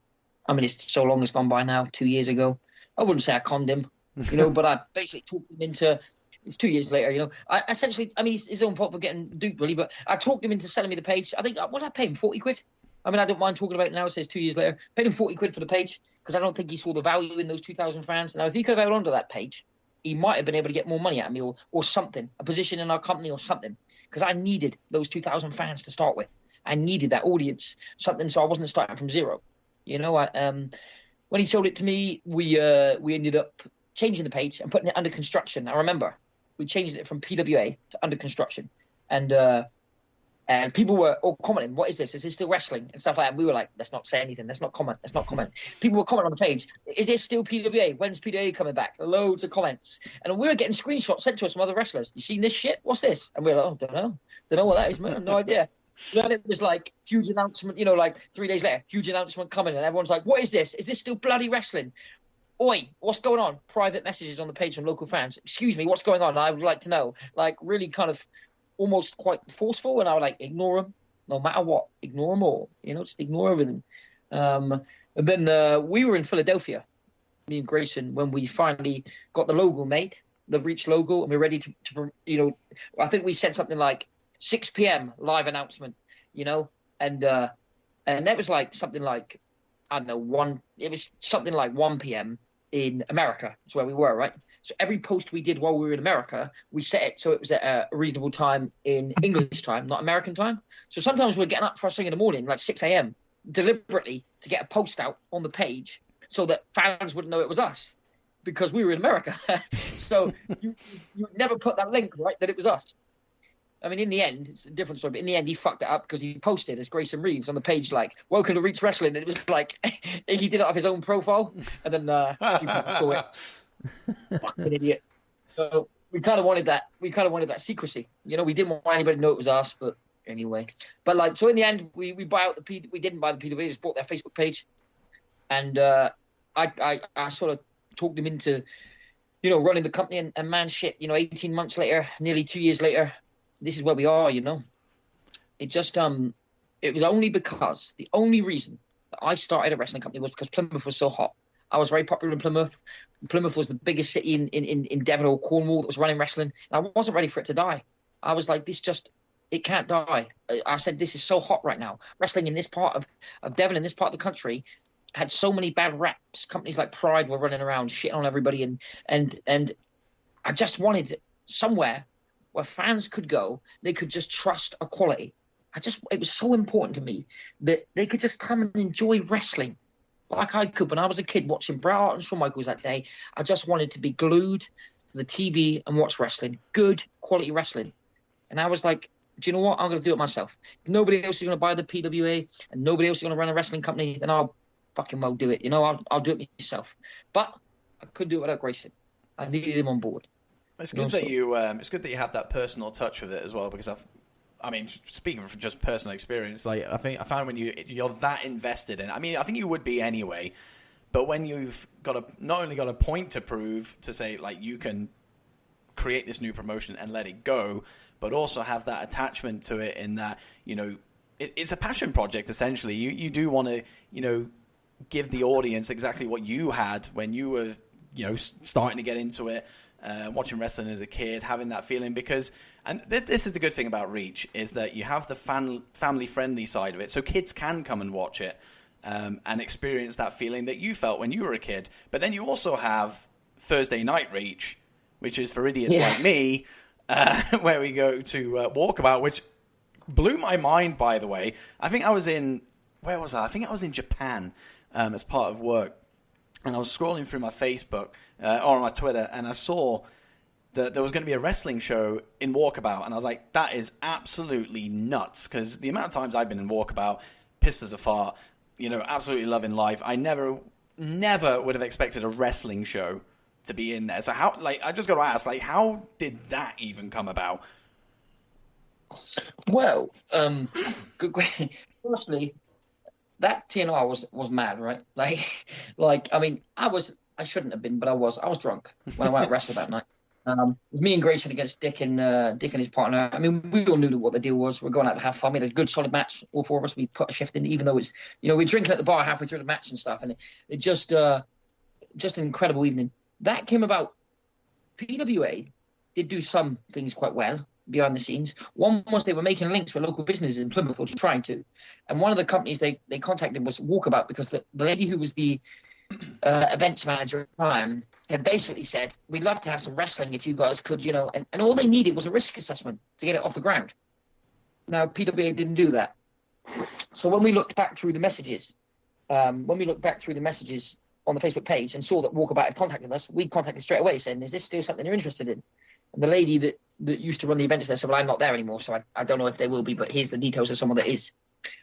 I mean, it's so long has gone by now, 2 years ago. I wouldn't say I conned him, but I basically talked him into, it's 2 years later, I essentially, I mean, it's his own fault for getting duped, really, but I talked him into selling me the page. I think, what did I pay him, 40 quid? I mean, I don't mind talking about it now, it says 2 years later. Paid him 40 quid for the page, because I don't think he saw the value in those 2,000 fans. Now, if he could have held on to that page, he might have been able to get more money out of me or something, a position in our company or something, because I needed those 2,000 fans to start with. I needed that audience, something, so I wasn't starting from zero. When he sold it to me, we ended up changing the page and putting it under construction. I remember we changed it from PWA to under construction, and people were all commenting, "What is this? Is this still wrestling?" and stuff like that. And we were like, "Let's not say anything. Let's not comment. Let's not comment." People were commenting on the page, "Is this still PWA? When's PWA coming back?" Loads of comments, and we were getting screenshots sent to us from other wrestlers. You seen this shit? What's this? And we were like, "Oh, don't know what that is, man. I have no idea." Then it was like huge announcement, like 3 days later, huge announcement coming, and everyone's like, "What is this? Is this still bloody wrestling? Oi, what's going on?" Private messages on the page from local fans. "Excuse me, what's going on? I would like to know." Like really kind of almost quite forceful, and I would like ignore them, no matter what. Ignore them all, just ignore everything. And then we were in Philadelphia, me and Grayson, when we finally got the logo made, the Reach logo, and we're ready to I think we said something like 6 p.m. live announcement, and that was like something like, I don't know, it was something like 1 p.m. in America. That's where we were, right? So every post we did while we were in America, we set it so it was at a reasonable time in English time, not American time. So sometimes we're getting up first thing in the morning, like 6 a.m., deliberately to get a post out on the page so that fans wouldn't know it was us because we were in America. So you never put that link, right, that it was us. I mean, in the end, it's a different story, but in the end, he fucked it up because he posted as Grayson Reeves on the page, like, "Welcome to Reach Wrestling." And it was like, he did it off his own profile, and then people saw it. Fucking idiot. So we kind of wanted that. We kind of wanted that secrecy. We didn't want anybody to know it was us, but anyway. But like, so in the end, we buy out we didn't buy the PWA, we just bought their Facebook page. And I sort of talked him into, running the company, and man, shit, 18 months later, nearly 2 years later, this is where we are, It just, it was only because, the only reason that I started a wrestling company was because Plymouth was so hot. I was very popular in Plymouth. Plymouth was the biggest city in Devon or Cornwall that was running wrestling. And I wasn't ready for it to die. I was like, it can't die. I said, this is so hot right now. Wrestling in this part of Devon, in this part of the country, had so many bad raps. Companies like Pride were running around shitting on everybody. And I just wanted somewhere where fans could go, they could just trust a quality. It was so important to me that they could just come and enjoy wrestling like I could when I was a kid watching Bret Hart and Shawn Michaels that day. I just wanted to be glued to the TV and watch wrestling, good quality wrestling. And I was like, do you know what? I'm going to do it myself. If nobody else is going to buy the PWA and nobody else is going to run a wrestling company, then I'll fucking well do it. I'll do it myself. But I couldn't do it without Grayson. I needed him on board. It's good that you have that personal touch with it as well, because speaking from just personal experience, like I find when you're that invested in, I think you would be anyway, but when you've not only got a point to prove to say like you can create this new promotion and let it go, but also have that attachment to it in that, it's a passion project essentially. You do want to, give the audience exactly what you had when you were, starting to get into it, watching wrestling as a kid, having that feeling because, and this is the good thing about Reach, is that you have the family-friendly side of it, so kids can come and watch it and experience that feeling that you felt when you were a kid. But then you also have Thursday Night Reach, which is for idiots like me, where we go to Walkabout, which blew my mind, by the way. I think I was in, where was I? I think I was in Japan as part of work. And I was scrolling through my Facebook or my Twitter, and I saw that there was going to be a wrestling show in Walkabout. And I was like, that is absolutely nuts. Because the amount of times I've been in Walkabout, pissed as a fart, absolutely loving life. I never would have expected a wrestling show to be in there. So how, I just got to ask, how did that even come about? Well, good question. Firstly, that TNR was mad, right? I shouldn't have been, but I was drunk when I went to wrestle that night. It was me and Grayson against Dick and his partner. We all knew what the deal was. We're going out to have fun. We had a good solid match, all four of us. We put a shift in, even though it's, we're drinking at the bar halfway through the match and stuff, and it just an incredible evening. That came about. PWA did do some things quite well behind the scenes. One was they were making links with local businesses in Plymouth, or trying to. And one of the companies they contacted was Walkabout, because the lady who was the events manager at the time had basically said, we'd love to have some wrestling if you guys could, and all they needed was a risk assessment to get it off the ground. Now, PWA didn't do that. So when we looked back through the messages, on the Facebook page and saw that Walkabout had contacted us, we contacted straight away saying, is this still something you're interested in? And the lady that used to run the events there said, well, I'm not there anymore, so I don't know if they will be, but here's the details of someone that is.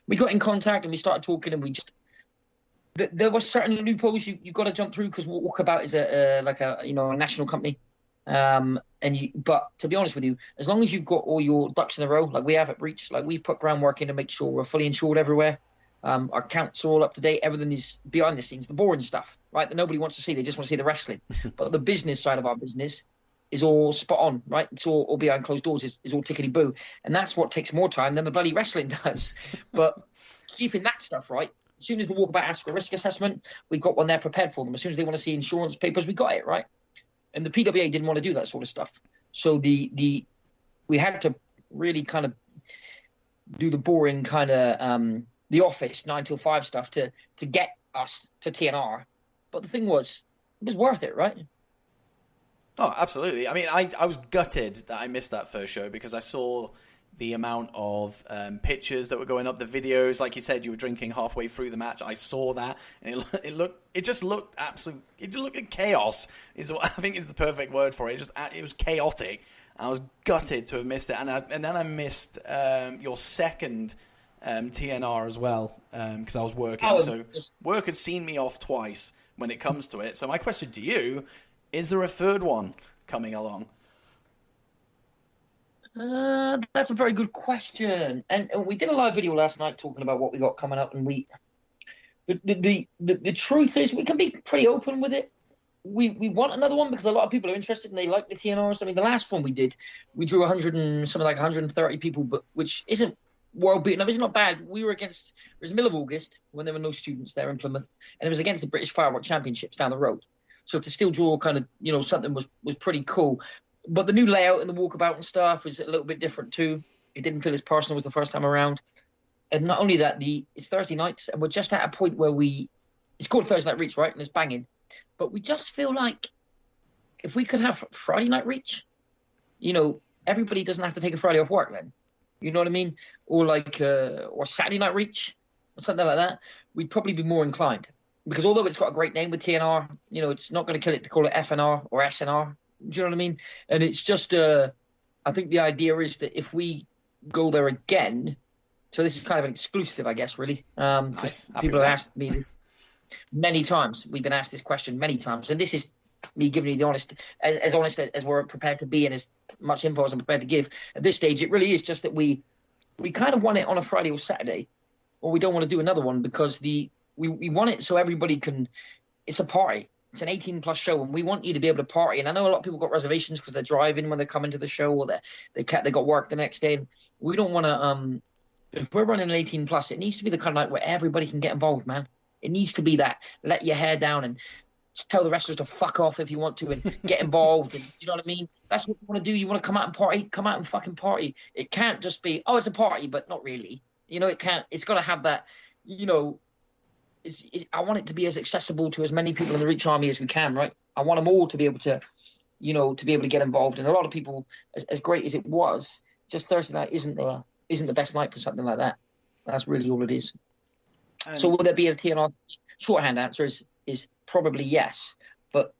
We got in contact and we started talking, and we just, there were certain loopholes you've got to jump through, because Walkabout is a national company. But to be honest with you, as long as you've got all your ducks in a row, like we have at Breach, like we've put groundwork in to make sure we're fully insured everywhere. Our counts are all up to date. Everything is behind the scenes, the boring stuff, right? That nobody wants to see. They just want to see the wrestling. But the business side of our business is all spot on, right? It's all behind closed doors. Is all tickety boo, and that's what takes more time than the bloody wrestling does. But keeping that stuff right. As soon as the Walkabout asks for a risk assessment, we've got one there prepared for them. As soon as they want to see insurance papers, we got it, right? And the PWA didn't want to do that sort of stuff, so we had to really kind of do the boring kind of the office 9 till 5 stuff to get us to TNR. But the thing was, it was worth it, right? Oh, absolutely. I was gutted that I missed that first show, because I saw the amount of pictures that were going up, the videos. Like you said, you were drinking halfway through the match. I saw that, and it looked like chaos. Is what I think is the perfect word for it. It was chaotic. I was gutted to have missed it, and then I missed your second TNR as well, because I was working. So work had seen me off twice when it comes to it. So my question to you, is there a third one coming along? That's a very good question. And we did a live video last night talking about what we got coming up, and the truth is we can be pretty open with it. We want another one because a lot of people are interested and they like the TNRs. The last one we did, we drew 130 people, but which isn't world beaten. It's not bad. We were against, it was middle of August when there were no students there in Plymouth, and it was against the British Firework Championships down the road. So to still draw kind of, something was pretty cool. But the new layout and the Walkabout and stuff was a little bit different too. It didn't feel as personal as the first time around. And not only that, it's Thursday nights, and we're just at a point where it's called Thursday Night Reach, right? And it's banging. But we just feel like if we could have Friday Night Reach, everybody doesn't have to take a Friday off work then. You know what I mean? Or or Saturday Night Reach or something like that. We'd probably be more inclined. because although it's got a great name with TNR, it's not going to kill it to call it FNR or SNR. Do you know what I mean? And it's just, I think the idea is that if we go there again, so this is kind of an exclusive, I guess, really, because people have asked me this many times. We've been asked this question many times, and this is me giving you the honest as we're prepared to be, and as much info as I'm prepared to give at this stage. It really is just that we kind of want it on a Friday or Saturday, or we don't want to do another one because we want it so everybody can. It's a party. It's an 18+ show, and we want you to be able to party. And I know a lot of people got reservations because they're driving when they're coming to the show, or they got work the next day. And we don't want to. If we're running an 18+, it needs to be the kind of night where everybody can get involved, man. It needs to be that. Let your hair down and tell the wrestlers to fuck off if you want to, and get involved. And, you know what I mean? That's what you want to do. You want to come out and party. Come out and fucking party. It can't just be, it's a party, but not really. It can't. It's got to have that. I want it to be as accessible to as many people in the Reach Army as we can, right? I want them all to be able to, to be able to get involved. And a lot of people, as great as it was, just Thursday night isn't the best night for something like that. That's really all it is. So will there be a TNR? Shorthand answer is probably yes, but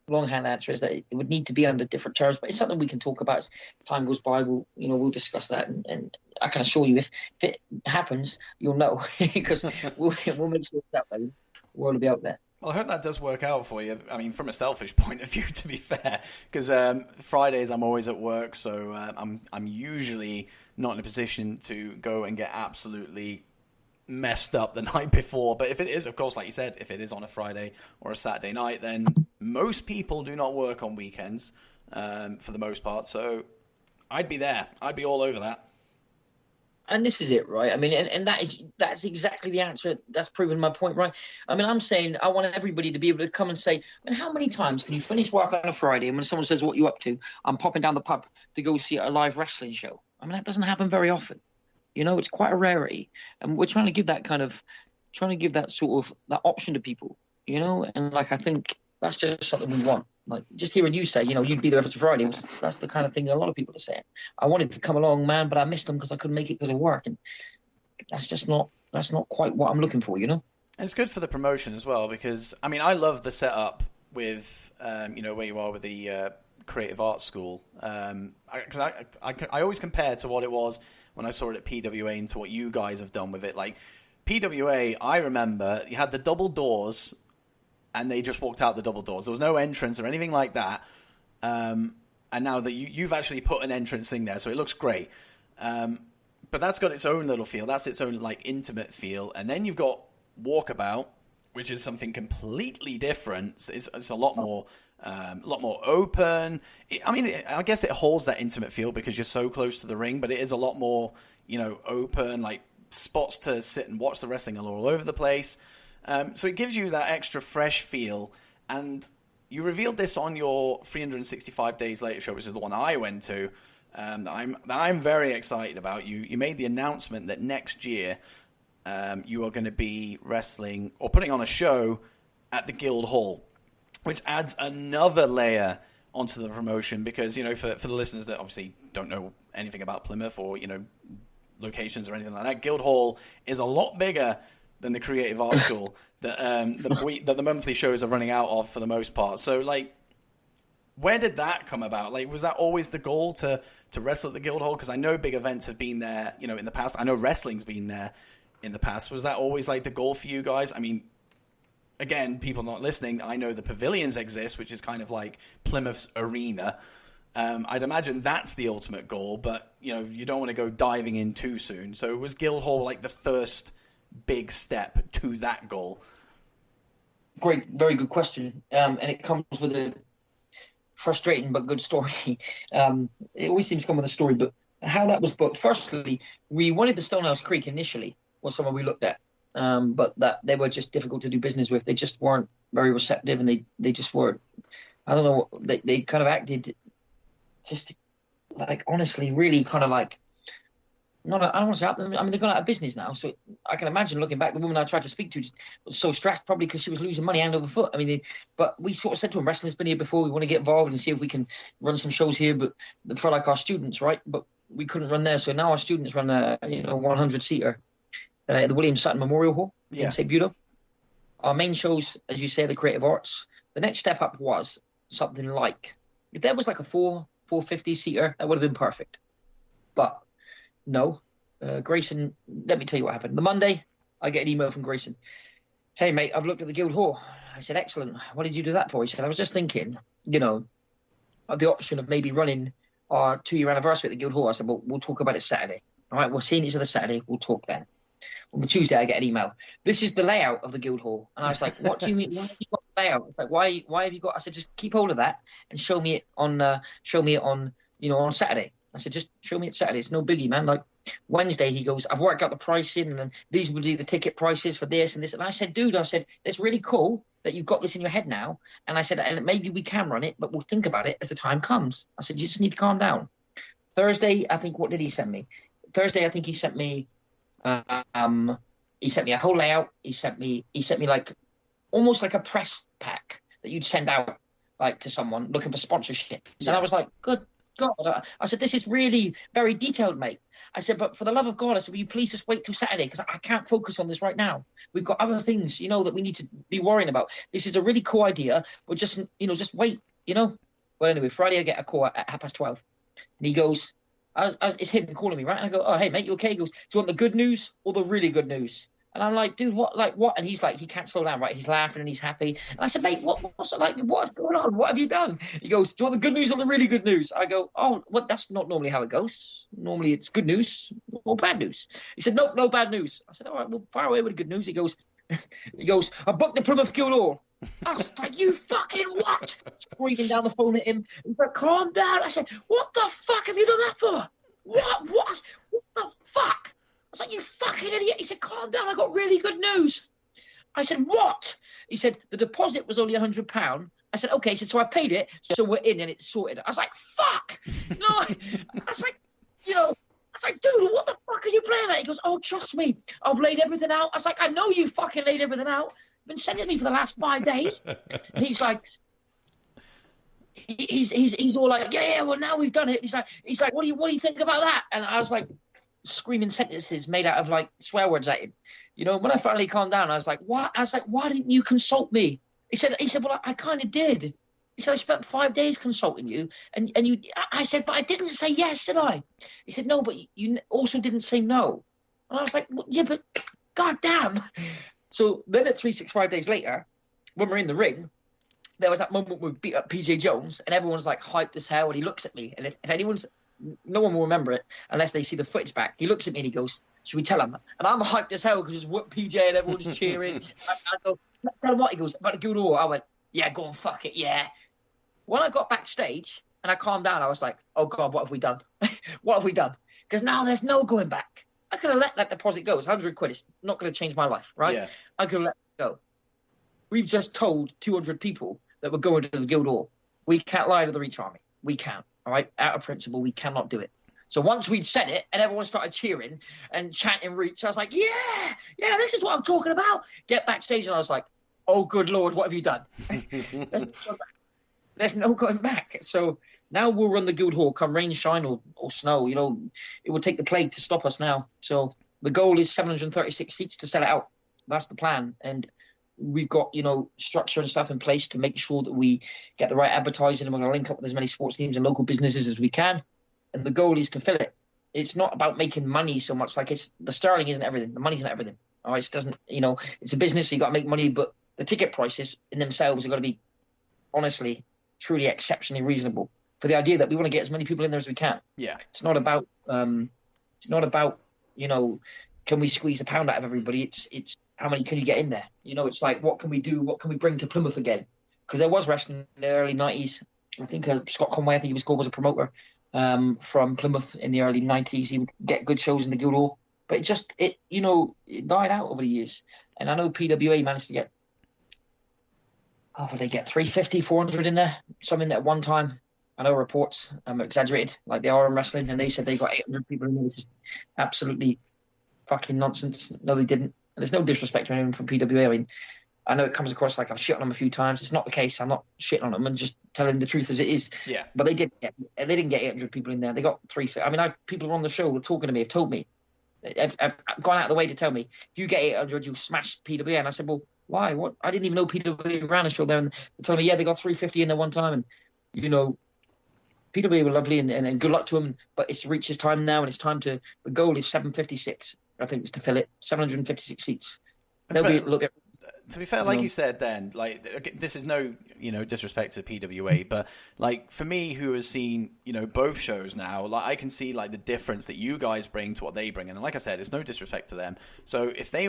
longhand answer is that it would need to be under different terms. But it's something we can talk about as time goes by. We'll discuss that, and I can assure you, if it happens, you'll know because we'll make sure it's out there. We'll all be out there. Well, I hope that does work out for you. I mean, from a selfish point of view, to be fair, because Fridays I'm always at work, so I'm usually not in a position to go and get absolutely messed up the night before. But if it is, of course, like you said, if it is on a Friday or a Saturday night, then most people do not work on weekends for the most part. So I'd be there. I'd be all over that. And this is it, right? I mean, and that's exactly the answer. That's proven my point, right? I mean, I'm saying I want everybody to be able to come and say, I mean, how many times can you finish work on a Friday and when someone says, what are you up to? I'm popping down the pub to go see a live wrestling show. I mean, that doesn't happen very often. It's quite a rarity. And we're trying to give that sort of that option to people, and like, I think that's just something we want. Like, just hearing you say, you'd be there if it's a Friday, that's the kind of thing that a lot of people are saying. I wanted to come along, man, but I missed them because I couldn't make it because of work. And that's not quite what I'm looking for, And it's good for the promotion as well, because, I mean, I love the setup with, where you are with the creative arts school. Because I always compare to what it was when I saw it at PWA and to what you guys have done with it. Like, PWA, I remember, you had the double doors, and they just walked out the double doors. There was no entrance or anything like that. And now that you've actually put an entrance thing there, so it looks great. But that's got its own little feel. That's its own, like, intimate feel. And then you've got Walkabout, which is something completely different. It's a lot more open. I guess it holds that intimate feel because you're so close to the ring, but it is a lot more, open, like spots to sit and watch the wrestling all over the place. So it gives you that extra fresh feel. And you revealed this on your 365 Days Later show, which is the one I went to, that I'm very excited about. You made the announcement that next year you are going to be wrestling or putting on a show at the Guildhall, which adds another layer onto the promotion because, for the listeners that obviously don't know anything about Plymouth or, locations or anything like that, Guildhall is a lot bigger than the Creative Arts School that the monthly shows are running out of for the most part. So, like, where did that come about? Like, was that always the goal to wrestle at the Guildhall? Because I know big events have been there, in the past. I know wrestling's been there in the past. Was that always, like, the goal for you guys? I mean, again, people not listening, I know the pavilions exist, which is kind of like Plymouth's arena. I'd imagine that's the ultimate goal, but, you don't want to go diving in too soon. So was Guildhall like the first big step to that goal? Great, very good question. And it comes with a frustrating but good story. It always seems to come with a story, but how that was booked. Firstly, we wanted the Stonehouse Creek initially, was someone we looked at. But that they were just difficult to do business with. They just weren't very receptive, and they just weren't. I don't know. They kind of acted just like, honestly, really kind of like. I don't want to say out. I mean, they've gone out of business now, so I can imagine looking back. The woman I tried to speak to was so stressed, probably because she was losing money hand over foot. I mean, but we sort of said to them, wrestling's been here before. We want to get involved and see if we can run some shows here, but for like our students, right? But we couldn't run there, so now our students run a 100-seater. At the William Sutton Memorial Hall in St. Budo. Our main shows, as you say, the creative arts. The next step up was something like, if there was like a 450 seater, that would have been perfect. But no, Grayson, let me tell you what happened. The Monday, I get an email from Grayson. Hey, mate, I've looked at the Guildhall. I said, excellent. What did you do that for? He said, I was just thinking, of the option of maybe running our 2-year anniversary at the Guildhall. I said, well, we'll talk about it Saturday. All right, we're seeing each other Saturday. We'll talk then. On the Tuesday, I get an email. This is the layout of the Guildhall. And I was like, what do you mean? Why have you got the layout? Like, why have you got? I said, just keep hold of that and show me it on on Saturday. I said, just show me it Saturday. It's no biggie, man. Like Wednesday, he goes, I've worked out the pricing, and then these would be the ticket prices for this and this. And I said, dude, it's really cool that you've got this in your head now. And I said, and maybe we can run it, but we'll think about it as the time comes. I said, you just need to calm down. Thursday, I think, what did he send me? Thursday, I think he sent me a whole layout. He sent me like almost like a press pack that you'd send out like to someone looking for sponsorship. Yeah. And I was like, good God. I said, this is really very detailed, mate. I said, but for the love of God, I said, will you please just wait till Saturday? Because I can't focus on this right now. We've got other things, that we need to be worrying about. This is a really cool idea, but just wait, Well, anyway, Friday I get a call at 12:30. And he goes, it's him calling me, right? And I go, oh, hey, mate, you okay? He goes, do you want the good news or the really good news? And I'm like, dude, what? Like, what? And he's like, he can't slow down, right? He's laughing and he's happy. And I said, mate, what's it like? What's going on? What have you done? He goes, do you want the good news or the really good news? I go, oh, well, that's not normally how it goes. Normally it's good news or bad news. He said, nope, no bad news. I said, all right, well, fire away with the good news. He goes, I booked the Plymouth Guildhall. I was like, you fucking what? Screaming down the phone at him. He's like, calm down. I said, what the fuck have you done that for? What the fuck? I was like, you fucking idiot. He said, calm down. I got really good news. I said, what? He said, the deposit was only £100. I said, okay. He said, so I paid it. So we're in and it's sorted. I was like, fuck. No. I was like, dude, what the fuck are you playing at? He goes, oh, trust me. I've laid everything out. I was like, I know you fucking laid everything out. You've been sending me for the last 5 days. And he's like, he's all like, yeah, well, now we've done it. He's like, what do you think about that? And I was like, screaming sentences made out of like swear words at him. When I finally calmed down, I was like, what? I was like, why didn't you consult me? He said, well, I kind of did. He said, I spent 5 days consulting you, and you. I said, but I didn't say yes, did I? He said, no, but you also didn't say no. And I was like, well, yeah, but goddamn. So then at 365 days later, when we're in the ring, there was that moment we beat up PJ Jones, and everyone's like hyped as hell, and he looks at me, and if no one will remember it unless they see the footage back. He looks at me and he goes, should we tell him? And I'm hyped as hell because it's whoop PJ and everyone's cheering. I go, tell him what? He goes, about the Guildhall. I went, yeah, go on, fuck it, yeah. When I got backstage and I calmed down, I was like, oh God, what have we done? What have we done? Because now there's no going back. I could have let that deposit go. It's 100 quid. It's not going to change my life, right? Yeah. I could have let it go. We've just told 200 people that we're going to the Guildhall. We can't lie to the Reach Army. We can't. All right, out of principle, we cannot do it. So once we'd said it and everyone started cheering and chanting Reach, I was like, yeah, this is what I'm talking about. Get backstage and I was like, oh, good Lord, what have you done? There's no going back. So now we'll run the Guildhall come rain, shine or snow. It will take the plague to stop us now. So the goal is 736 seats to sell it out. That's the plan. And we've got, structure and stuff in place to make sure that we get the right advertising, and we're going to link up with as many sports teams and local businesses as we can. And the goal is to fill it. It's not about making money so much. Like the sterling isn't everything. The money's not everything. All right, it doesn't, it's a business, so you got to make money, but the ticket prices in themselves are going to be honestly, truly exceptionally reasonable for the idea that we want to get as many people in there as we can. Yeah. It's not about, can we squeeze a pound out of everybody? It's how many can you get in there? It's like, what can we do? What can we bring to Plymouth again? Because there was wrestling in the early 90s. I think Scott Conway, I think he was called, was a promoter from Plymouth in the early 90s. He would get good shows in the Guildhall. But it died out over the years. And I know PWA managed to get, they get 350, 400 in there? Something at one time. I know reports are exaggerated, like they are in wrestling, and they said they got 800 people in there. This is absolutely fucking nonsense. No, they didn't. And there's no disrespect to anyone from PWA. I mean, I know it comes across like I've shit on them a few times. It's not the case. I'm not shitting on them and just telling the truth as it is. Yeah. But they didn't get 800 people in there. They got 350. I mean, people on the show were talking to me, have told me, I've gone out of the way to tell me, if you get 800, you'll smash PWA. And I said, well, Why? What? I didn't even know PWA ran a show there. And they told me, yeah, they got 350 in there one time. And, you know, PWA were lovely and good luck to them. But it's reached its time now, and it's time to. The goal is 756. I think is to fill it. 756 seats. Look at. To be fair, like you said then, like, this is no, disrespect to PWA, but, like, for me, who has seen, both shows now, like, I can see, like, the difference that you guys bring to what they bring. And like I said, it's no disrespect to them. So if they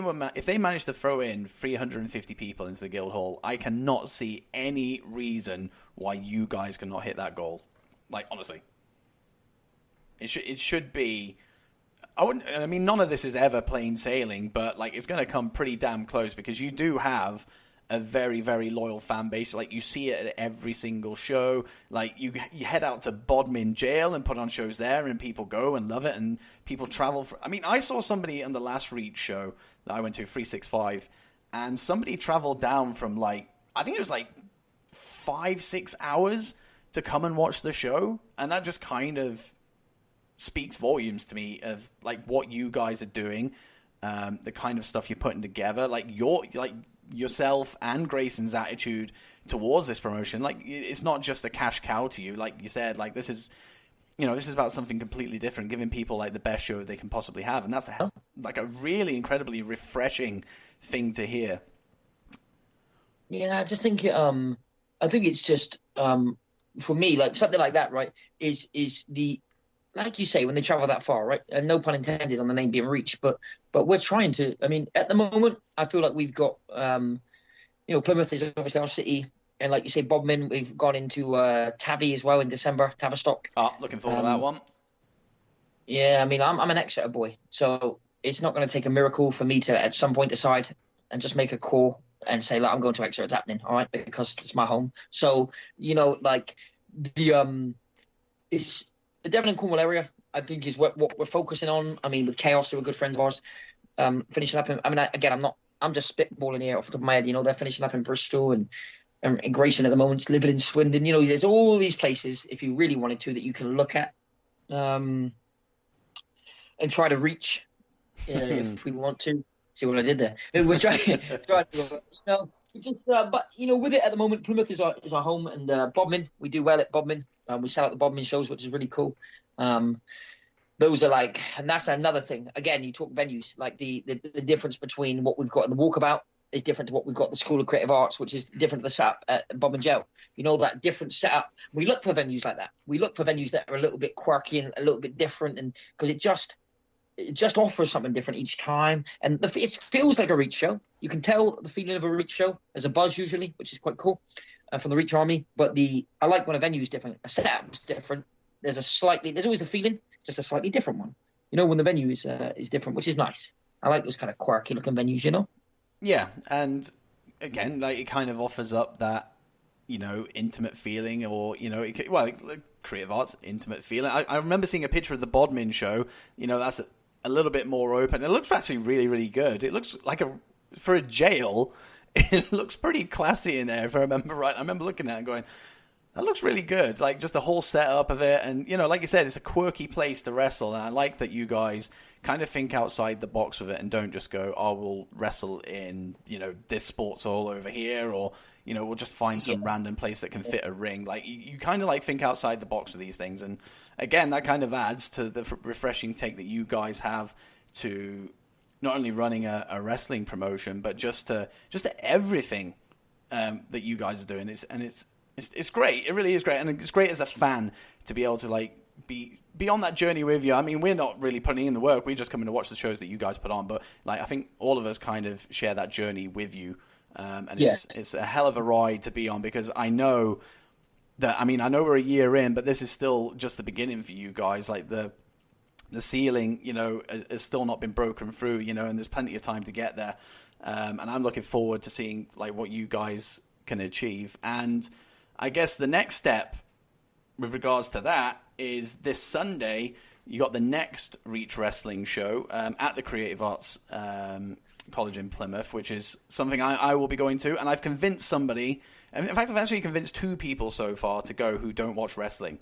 managed to throw in 350 people into the Guildhall, I cannot see any reason why you guys cannot hit that goal. Like, honestly. It should be... I mean, none of this is ever plain sailing, but like it's going to come pretty damn close because you do have a very, very loyal fan base. Like you see it at every single show. Like you head out to Bodmin jail and put on shows there, and people go and love it, and people travel. I mean, I saw somebody on the last Reach show that I went to, 365, and somebody traveled down from like I think it was like 5-6 hours to come and watch the show, and that just kind of speaks volumes to me of like what you guys are doing, the kind of stuff you're putting together, like yourself and Grayson's attitude towards this promotion. Like it's not just a cash cow to you, like you said. Like this is about something completely different, giving people like the best show they can possibly have, and that's like a really incredibly refreshing thing to hear. Yeah, I just think I think it's just for me, like something like that, right? Is the like you say, when they travel that far, right? And no pun intended on the name being Reach, but we're trying to. I mean, at the moment, I feel like we've got, Plymouth is obviously our city, and like you say, Bodmin, we've gone into Tabby as well in December, Tavistock. Oh, looking forward to that one. Yeah, I mean, I'm an Exeter boy, so it's not going to take a miracle for me to at some point decide and just make a call and say, like, I'm going to Exeter, it's happening, all right, because it's my home. So, like it's. The Devon and Cornwall area, I think, is what we're focusing on. I mean, with Chaos, who are good friends of ours, finishing up. I'm just spitballing here off the top of my head. They're finishing up in Bristol and Grayson at the moment, living in Swindon. There's all these places, if you really wanted to, that you can look at and try to reach if we want to. See what I did there? We're trying to, but with it at the moment, Plymouth is our home, and Bodmin, we do well at Bodmin. We sell out the Bodmin shows, which is really cool. Those are like, and that's another thing. Again, you talk venues, like the difference between what we've got in the Walkabout is different to what we've got in the School of Creative Arts, which is different to the setup at Bodmin Jail. That different setup. We look for venues like that. We look for venues that are a little bit quirky and a little bit different, and because it just offers something different each time. And it feels like a Reach show. You can tell the feeling of a Reach show. There's a buzz usually, which is quite cool. From the Reach Army, but I like when a venue is different, a setup's different. There's always a feeling, just a slightly different one. When the venue is different, which is nice. I like those kind of quirky looking venues. Yeah, and again, like it kind of offers up that intimate feeling, or creative arts intimate feeling. I remember seeing a picture of the Bodmin show. That's a little bit more open. It looks actually really, really good. It looks like for a jail. It looks pretty classy in there, if I remember right. I remember looking at it and going, that looks really good. Like, just the whole setup of it. And, like you said, it's a quirky place to wrestle. And I like that you guys kind of think outside the box with it and don't just go, oh, we'll wrestle in, this sports hall over here. Or, we'll just find some random place that can fit a ring. Like, you kind of, like, think outside the box with these things. And, again, that kind of adds to the refreshing take that you guys have to not only running a wrestling promotion, but just to everything that you guys are doing. It's great. It really is great, and it's great as a fan to be able to like be on that journey with you. I mean, we're not really putting in the work; we're just coming to watch the shows that you guys put on. But like, I think all of us kind of share that journey with you, and it's a hell of a ride to be on, because I know that. I mean, I know we're a year in, but this is still just the beginning for you guys. Like the ceiling, has still not been broken through, and there's plenty of time to get there. And I'm looking forward to seeing like what you guys can achieve. And I guess the next step with regards to that is this Sunday, you got the next Reach Wrestling show at the Creative Arts College in Plymouth, which is something I will be going to. And I've convinced somebody, and in fact, I've actually convinced 2 people so far to go who don't watch wrestling.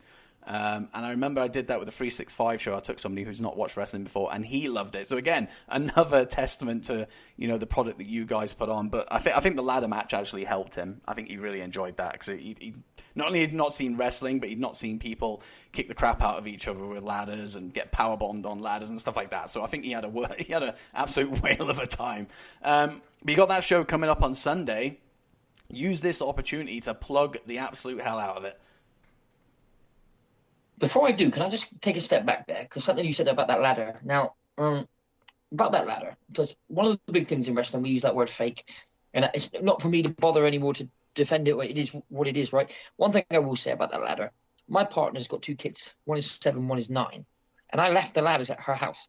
And I remember I did that with the 365 show. I took somebody who's not watched wrestling before, and he loved it. So again, another testament to, you know, the product that you guys put on. But I think the ladder match actually helped him. I think he really enjoyed that because he not only had not seen wrestling, but he'd not seen people kick the crap out of each other with ladders and get power bombed on ladders and stuff like that. So I think he had an absolute whale of a time. But you got that show coming up on Sunday. Use this opportunity to plug the absolute hell out of it. Before I do, can I just take a step back there? Because something you said about that ladder. Now, about that ladder, because one of the big things in wrestling, we use that word fake. And it's not for me to bother anymore to defend it. It is what it is, right? One thing I will say about that ladder, my partner's got 2 kids. One is 7, one is 9. And I left the ladders at her house.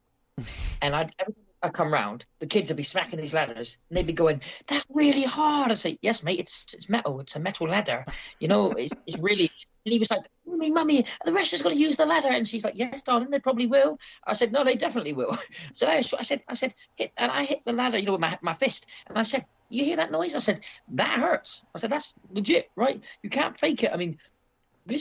And every time I come round, the kids would be smacking these ladders. And they'd be going, that's really hard. I say, yes, mate, it's metal. It's a metal ladder. You know, it's really... And he was like, Mummy, the wrestlers got to use the ladder. And she's like, yes, darling, they probably will. I said, no, they definitely will. So I said, hit, and I hit the ladder, you know, with my fist. And I said, you hear that noise? I said, that hurts. I said, that's legit, right? You can't fake it. I mean, we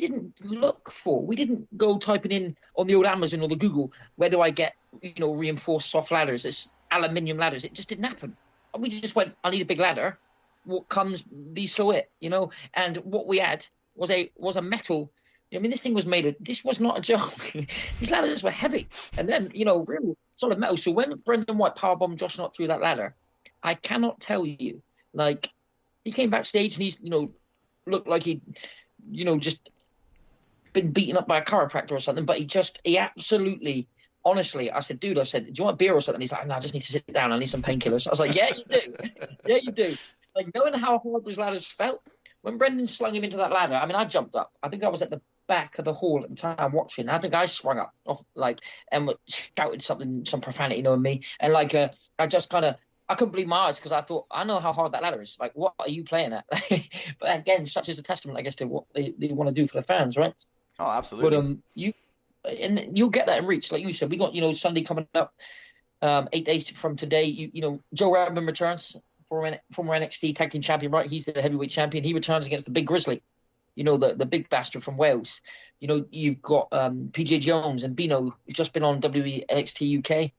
didn't go typing in on the old Amazon or the Google, where do I get, you know, reinforced soft ladders? It's aluminium ladders. It just didn't happen. We just went, I need a big ladder. What comes, these so it, you know? And what we had was a metal. I mean, this thing was made of. This was not a joke. These ladders were heavy, and then, you know, real solid metal. So when Brendan White powerbombed Josh Knott through that ladder, I cannot tell you. Like, he came backstage and he's, you know, looked like he'd, you know, just been beaten up by a chiropractor or something. But he absolutely, honestly, I said, dude, do you want a beer or something? He's like, no, I just need to sit down. I need some painkillers. I was like, yeah, you do. Yeah, you do. Like, knowing how hard those ladders felt. When Brendan slung him into that ladder, I mean, I jumped up. I think I was at the back of the hall at the time watching. I think I swung up off, like, and shouted something, some profanity, knowing me. And, like, I just kind of, I couldn't believe my eyes because I thought, I know how hard that ladder is. Like, what are you playing at? But again, such is a testament, I guess, to what they want to do for the fans, right? Oh, absolutely. But you'll get that in reach. Like you said, we got, you know, Sunday coming up, 8 days from today. You know, Joe Redman returns. Former NXT Tag Team Champion, right? He's the heavyweight champion. He returns against the Big Grizzly, you know, the big bastard from Wales. You know, you've got PJ Jones and Bino, who's just been on WWE NXT UK.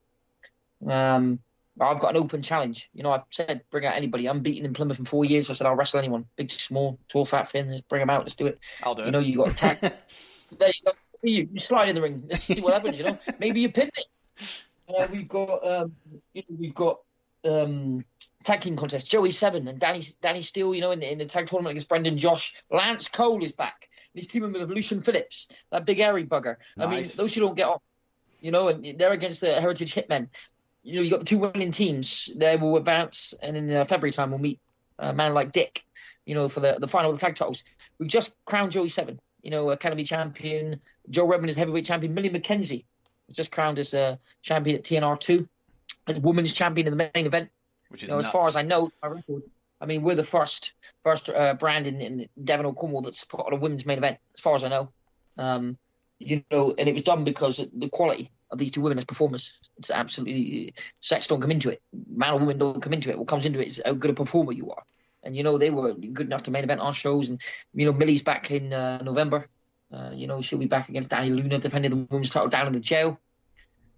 I've got an open challenge. You know, I've said bring out anybody. I'm beaten in Plymouth in 4 years. So I said I'll wrestle anyone, big, small, tall, fat, thin. Just bring them out. Let's do it. I'll do it. You know, you got a tag. There you go. You slide in the ring. Let's see what happens. You know, maybe you pin me. We've got tag team contest. Joey 7 and Danny Steele, you know, in the tag tournament against Brendan Josh. Lance Cole is back. He's teaming with Lucian Phillips, that big airy bugger. Nice. I mean, those who don't get off, you know, and they're against the Heritage Hitmen. You know, you got the 2 winning teams. They will advance, and in February time we'll meet a man like Dick, you know, for the final of the tag titles. We've just crowned Joey 7, you know, Academy champion. Joe Redman is heavyweight champion. Millie McKenzie was just crowned as champion at TNR2. As women's champion in the main event, which is, you know, as far as I know, my record. I mean, we're the first brand in Devon or Cornwall that's put on a women's main event, as far as I know. You know, and it was done because of the quality of these 2 women as performers. It's absolutely, sex don't come into it, man or woman don't come into it. What comes into it is how good a performer you are. And you know, they were good enough to main event our shows. And you know, Millie's back in November. You know, she'll be back against Danny Luna defending the women's title down in the jail.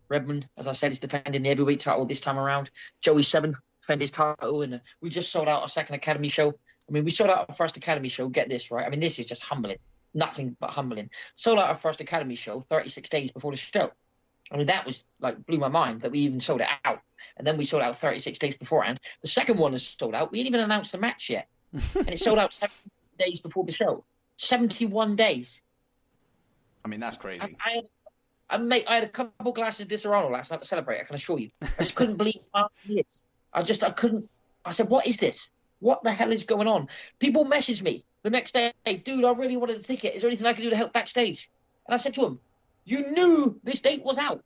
Redmond, as I said, is defending the heavyweight title this time around. Joey 7 defend his title, and we just sold out our second Academy show. I mean, we sold out our first Academy show. Get this, right? I mean, this is just humbling. Nothing but humbling. Sold out our first Academy show 36 days before the show. I mean, that was, like, blew my mind that we even sold it out. And then we sold out 36 days beforehand. The second one is sold out. We didn't even announce the match yet. And it sold out 7 days before the show. 71 days. I mean, that's crazy. I had a couple glasses of Disaronno last night to celebrate, I can assure you. I just couldn't believe how it is. I couldn't. I said, what is this? What the hell is going on? People messaged me the next day, hey, dude, I really wanted a ticket. Is there anything I can do to help backstage? And I said to them, you knew this date was out.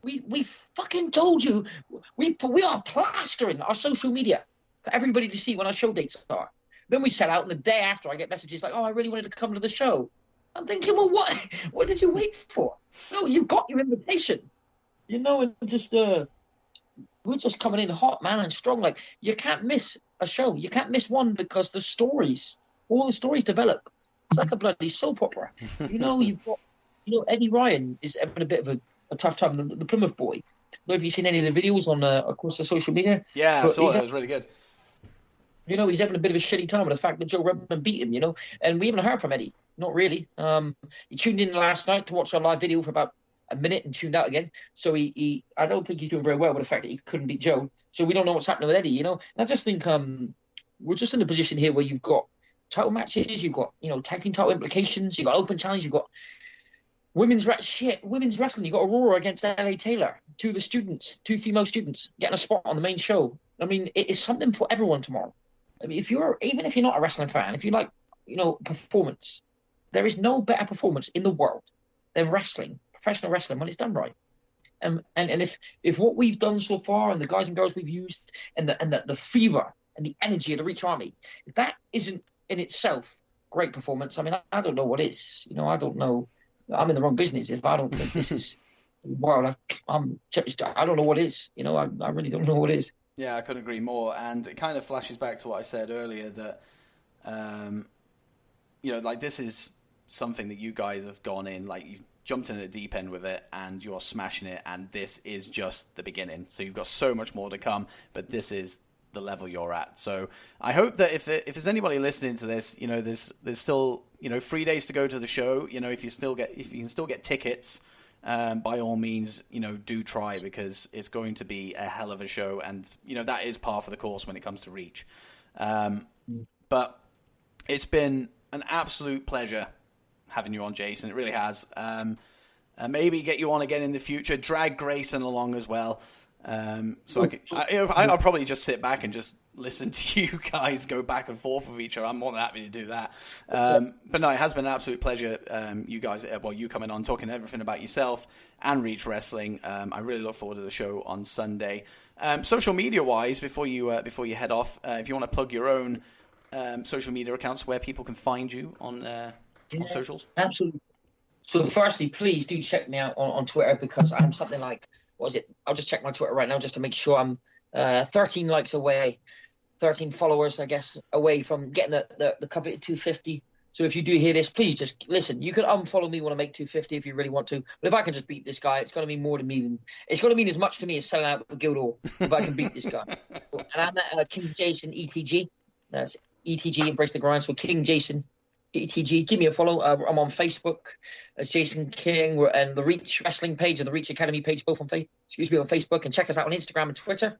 We fucking told you. We are plastering our social media for everybody to see when our show dates are. Then we sell out, and the day after I get messages like, oh, I really wanted to come to the show. I'm thinking, well, what did you wait for? No, you got your invitation. You know, and just we're just coming in hot, man, and strong. Like, you can't miss a show. You can't miss one because all the stories develop It's like a bloody soap opera. You've got, Eddie Ryan is having a bit of a tough time. The Plymouth boy. I don't know if you've seen any of the videos on across the social media. Yeah, I saw it. It was really good. He's having a bit of a shitty time with the fact that Joe Rogan beat him. And we haven't heard from Eddie. Not really. He tuned in last night to watch our live video for about a minute and tuned out again. So I don't think he's doing very well with the fact that he couldn't beat Joe. So we don't know what's happening with Eddie. And I just think we're just in a position here where you've got title matches, you've got tag team title implications, you've got open challenge, you've got women's wrestling. You've got Aurora against LA Taylor, two female students getting a spot on the main show. I mean, it is something for everyone tomorrow. I mean, even if you're not a wrestling fan, if you like performance, there is no better performance in the world than professional wrestling when it's done right. And if what we've done so far and the guys and girls we've used and the fever and the energy of the Reach Army, if that isn't in itself great performance, I mean, I don't know what is. I don't know. I'm in the wrong business if I don't think this is the world. I don't know what is. I really don't know what is. Yeah, I couldn't agree more. And it kind of flashes back to what I said earlier that, this is something that you guys have gone in, like you've jumped in at the deep end with it and you're smashing it. And this is just the beginning. So you've got so much more to come, but this is the level you're at. So I hope that if there's anybody listening to this, there's still 3 days to go to the show. If you can still get tickets, by all means, do try, because it's going to be a hell of a show, and that is par for the course when it comes to Reach. But it's been an absolute pleasure having you on, Jason. It really has. Maybe get you on again in the future. Drag Grayson along as well. So I'll probably just sit back and just listen to you guys go back and forth with each other. I'm more than happy to do that. But no, it has been an absolute pleasure. You guys, you coming on, talking everything about yourself and Reach Wrestling. I really look forward to the show on Sunday. Social media wise, before you head off, if you want to plug your own social media accounts where people can find you on socials. Absolutely. So firstly, please do check me out on Twitter, because I'm something like, what is it? I'll just check my Twitter right now just to make sure I'm 13 likes away, 13 followers, I guess, away from getting the coveted 250. So if you do hear this, please just listen. You can unfollow me when I make 250 if you really want to. But if I can just beat this guy, it's going to mean more to me it's going to mean as much to me as selling out the Guildhall if I can beat this guy. And I'm at King Jason ETG. That's ETG, Embrace the Grind. So King Jason ETG, give me a follow. I'm on Facebook as Jason King, and the Reach Wrestling page and the Reach Academy page, both on Facebook, and check us out on Instagram and Twitter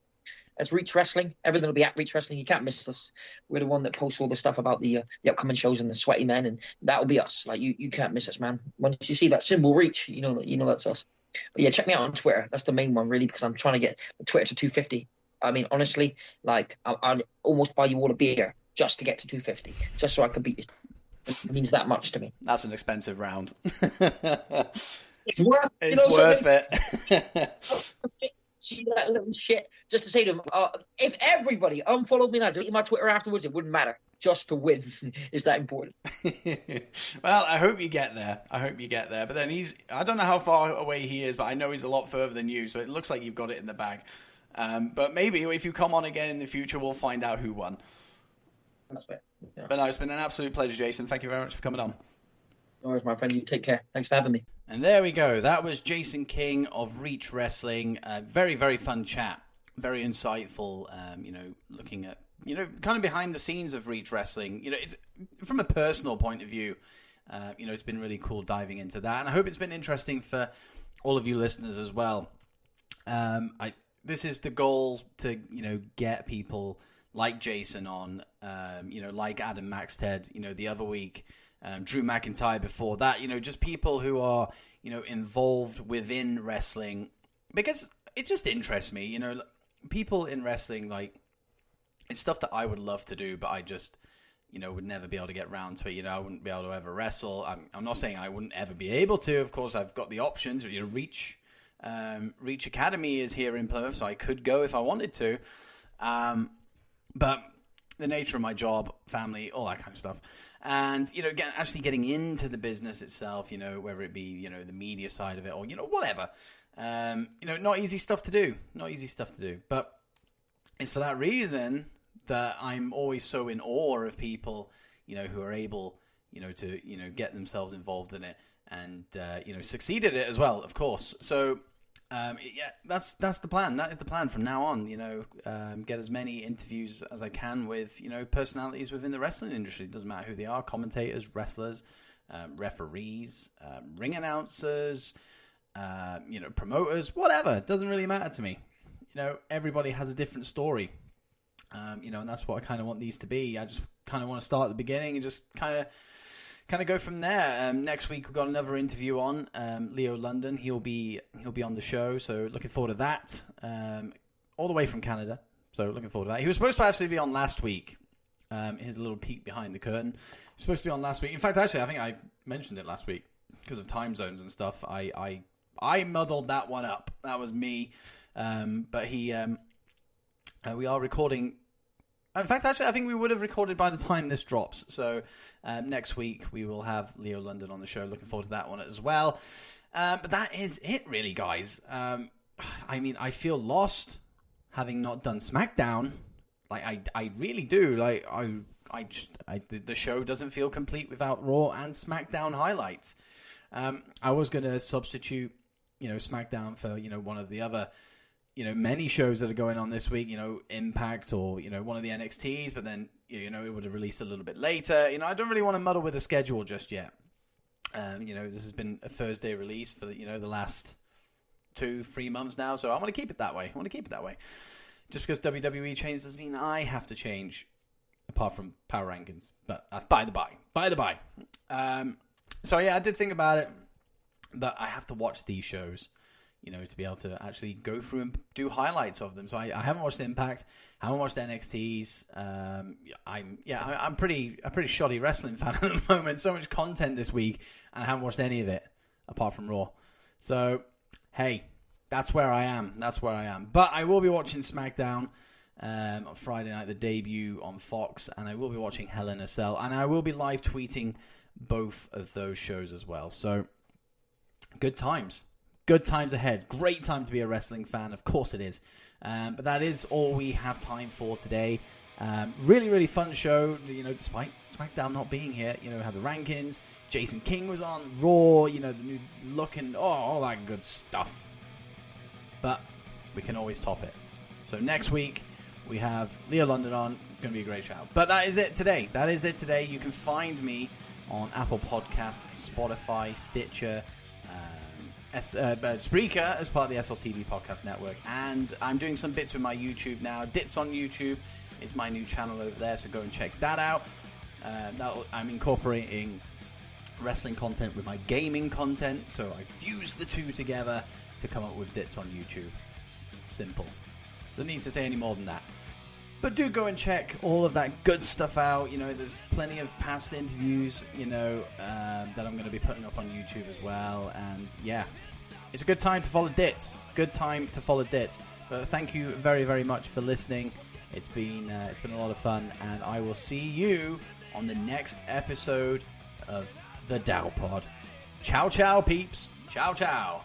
as Reach Wrestling. Everything will be at Reach Wrestling. You can't miss us. We're the one that posts all the stuff about the upcoming shows and the sweaty men, and that'll be us. Like you can't miss us, man. Once you see that symbol Reach, you know that's us. But yeah, check me out on Twitter. That's the main one, really, because I'm trying to get the Twitter to 250. I mean, honestly, like I'd almost buy you all a beer just to get to 250, just so I can beat this. It means that much to me. That's an expensive round. It's worth it. See that little shit? Just to say to him, if everybody unfollowed me now, deleted my Twitter afterwards, it wouldn't matter. Just to win is that important. Well, I hope you get there. But then I don't know how far away he is, but I know he's a lot further than you, so it looks like you've got it in the bag. But maybe if you come on again in the future, we'll find out who won. That's fair. Yeah. But no, it's been an absolute pleasure, Jason. Thank you very much for coming on. No worries, my friend. You take care. Thanks for having me. And there we go. That was Jason King of Reach Wrestling. Very, very fun chat. Very insightful. Looking at, kind of behind the scenes of Reach Wrestling. It's from a personal point of view. It's been really cool diving into that. And I hope it's been interesting for all of you listeners as well. This is the goal to, get people like Jason on, like Adam Maxted, the other week, Drew McIntyre before that, just people who are, involved within wrestling, because it just interests me, people in wrestling, like, it's stuff that I would love to do, but I just, would never be able to get around to it. I wouldn't be able to ever wrestle. I'm not saying I wouldn't ever be able to. Of course, I've got the options. Reach Academy is here in Plymouth, so I could go if I wanted to. But the nature of my job, family, all that kind of stuff. And, actually getting into the business itself, whether it be, the media side of it or, whatever. Not easy stuff to do. But it's for that reason that I'm always so in awe of people, who are able, to get themselves involved in it and succeed at it as well, of course. So that's the plan. That is the plan from now on. Get as many interviews as I can with personalities within the wrestling industry. It doesn't matter who they are: commentators, wrestlers, referees, ring announcers, promoters, whatever. It doesn't really matter to me. Everybody has a different story. And that's what I kind of want these to be. I just kind of want to start at the beginning and just kind of go from there. Next week we've got another interview on Leo London. He'll be on the show, so looking forward to that. All the way from Canada, so looking forward to that. He was supposed to actually be on last week. Here's a little peek behind the curtain. He's supposed to be on last week. In fact, actually, I think I mentioned it last week because of time zones and stuff. I muddled that one up. That was me. But we are recording. In fact, actually, I think we would have recorded by the time this drops. So next week we will have Leo London on the show. Looking forward to that one as well. But that is it, really, guys. I feel lost having not done SmackDown. I really do. The show doesn't feel complete without Raw and SmackDown highlights. I was going to substitute, SmackDown for one of the other. Many shows that are going on this week, Impact or, one of the NXTs, but then, it would have released a little bit later. I don't really want to muddle with the schedule just yet. This has been a Thursday release for, the last 2-3 months now, so I want to keep it that way. Just because WWE changes doesn't mean I have to change, apart from Power Rankings. But that's by the by. So, yeah, I did think about it, but I have to watch these shows. To be able to actually go through and do highlights of them. So I haven't watched Impact, haven't watched NXT's. I'm a pretty shoddy wrestling fan at the moment. So much content this week, and I haven't watched any of it apart from Raw. So hey, that's where I am. But I will be watching SmackDown on Friday night, the debut on Fox, and I will be watching Hell in a Cell, and I will be live tweeting both of those shows as well. So good times. Good times ahead. Great time to be a wrestling fan. Of course it is. But that is all we have time for today. Really, really fun show. Despite SmackDown not being here, we had the rankings. Jason King was on Raw. The new look and all that good stuff. But we can always top it. So next week we have Leo London on. It's going to be a great show. But that is it today. You can find me on Apple Podcasts, Spotify, Stitcher, Spreaker as part of the SLTV Podcast Network, and I'm doing some bits with my YouTube now. Dits on YouTube is my new channel over there, so go and check that out. I'm incorporating wrestling content with my gaming content, so I fused the two together to come up with Dits on YouTube. Simple. Don't need to say any more than that. But do go and check all of that good stuff out. There's plenty of past interviews, that I'm going to be putting up on YouTube as well. And yeah, it's a good time to follow Dits. But thank you very, very much for listening. It's been a lot of fun, and I will see you on the next episode of the DOW Pod. Ciao, ciao, peeps. Ciao, ciao.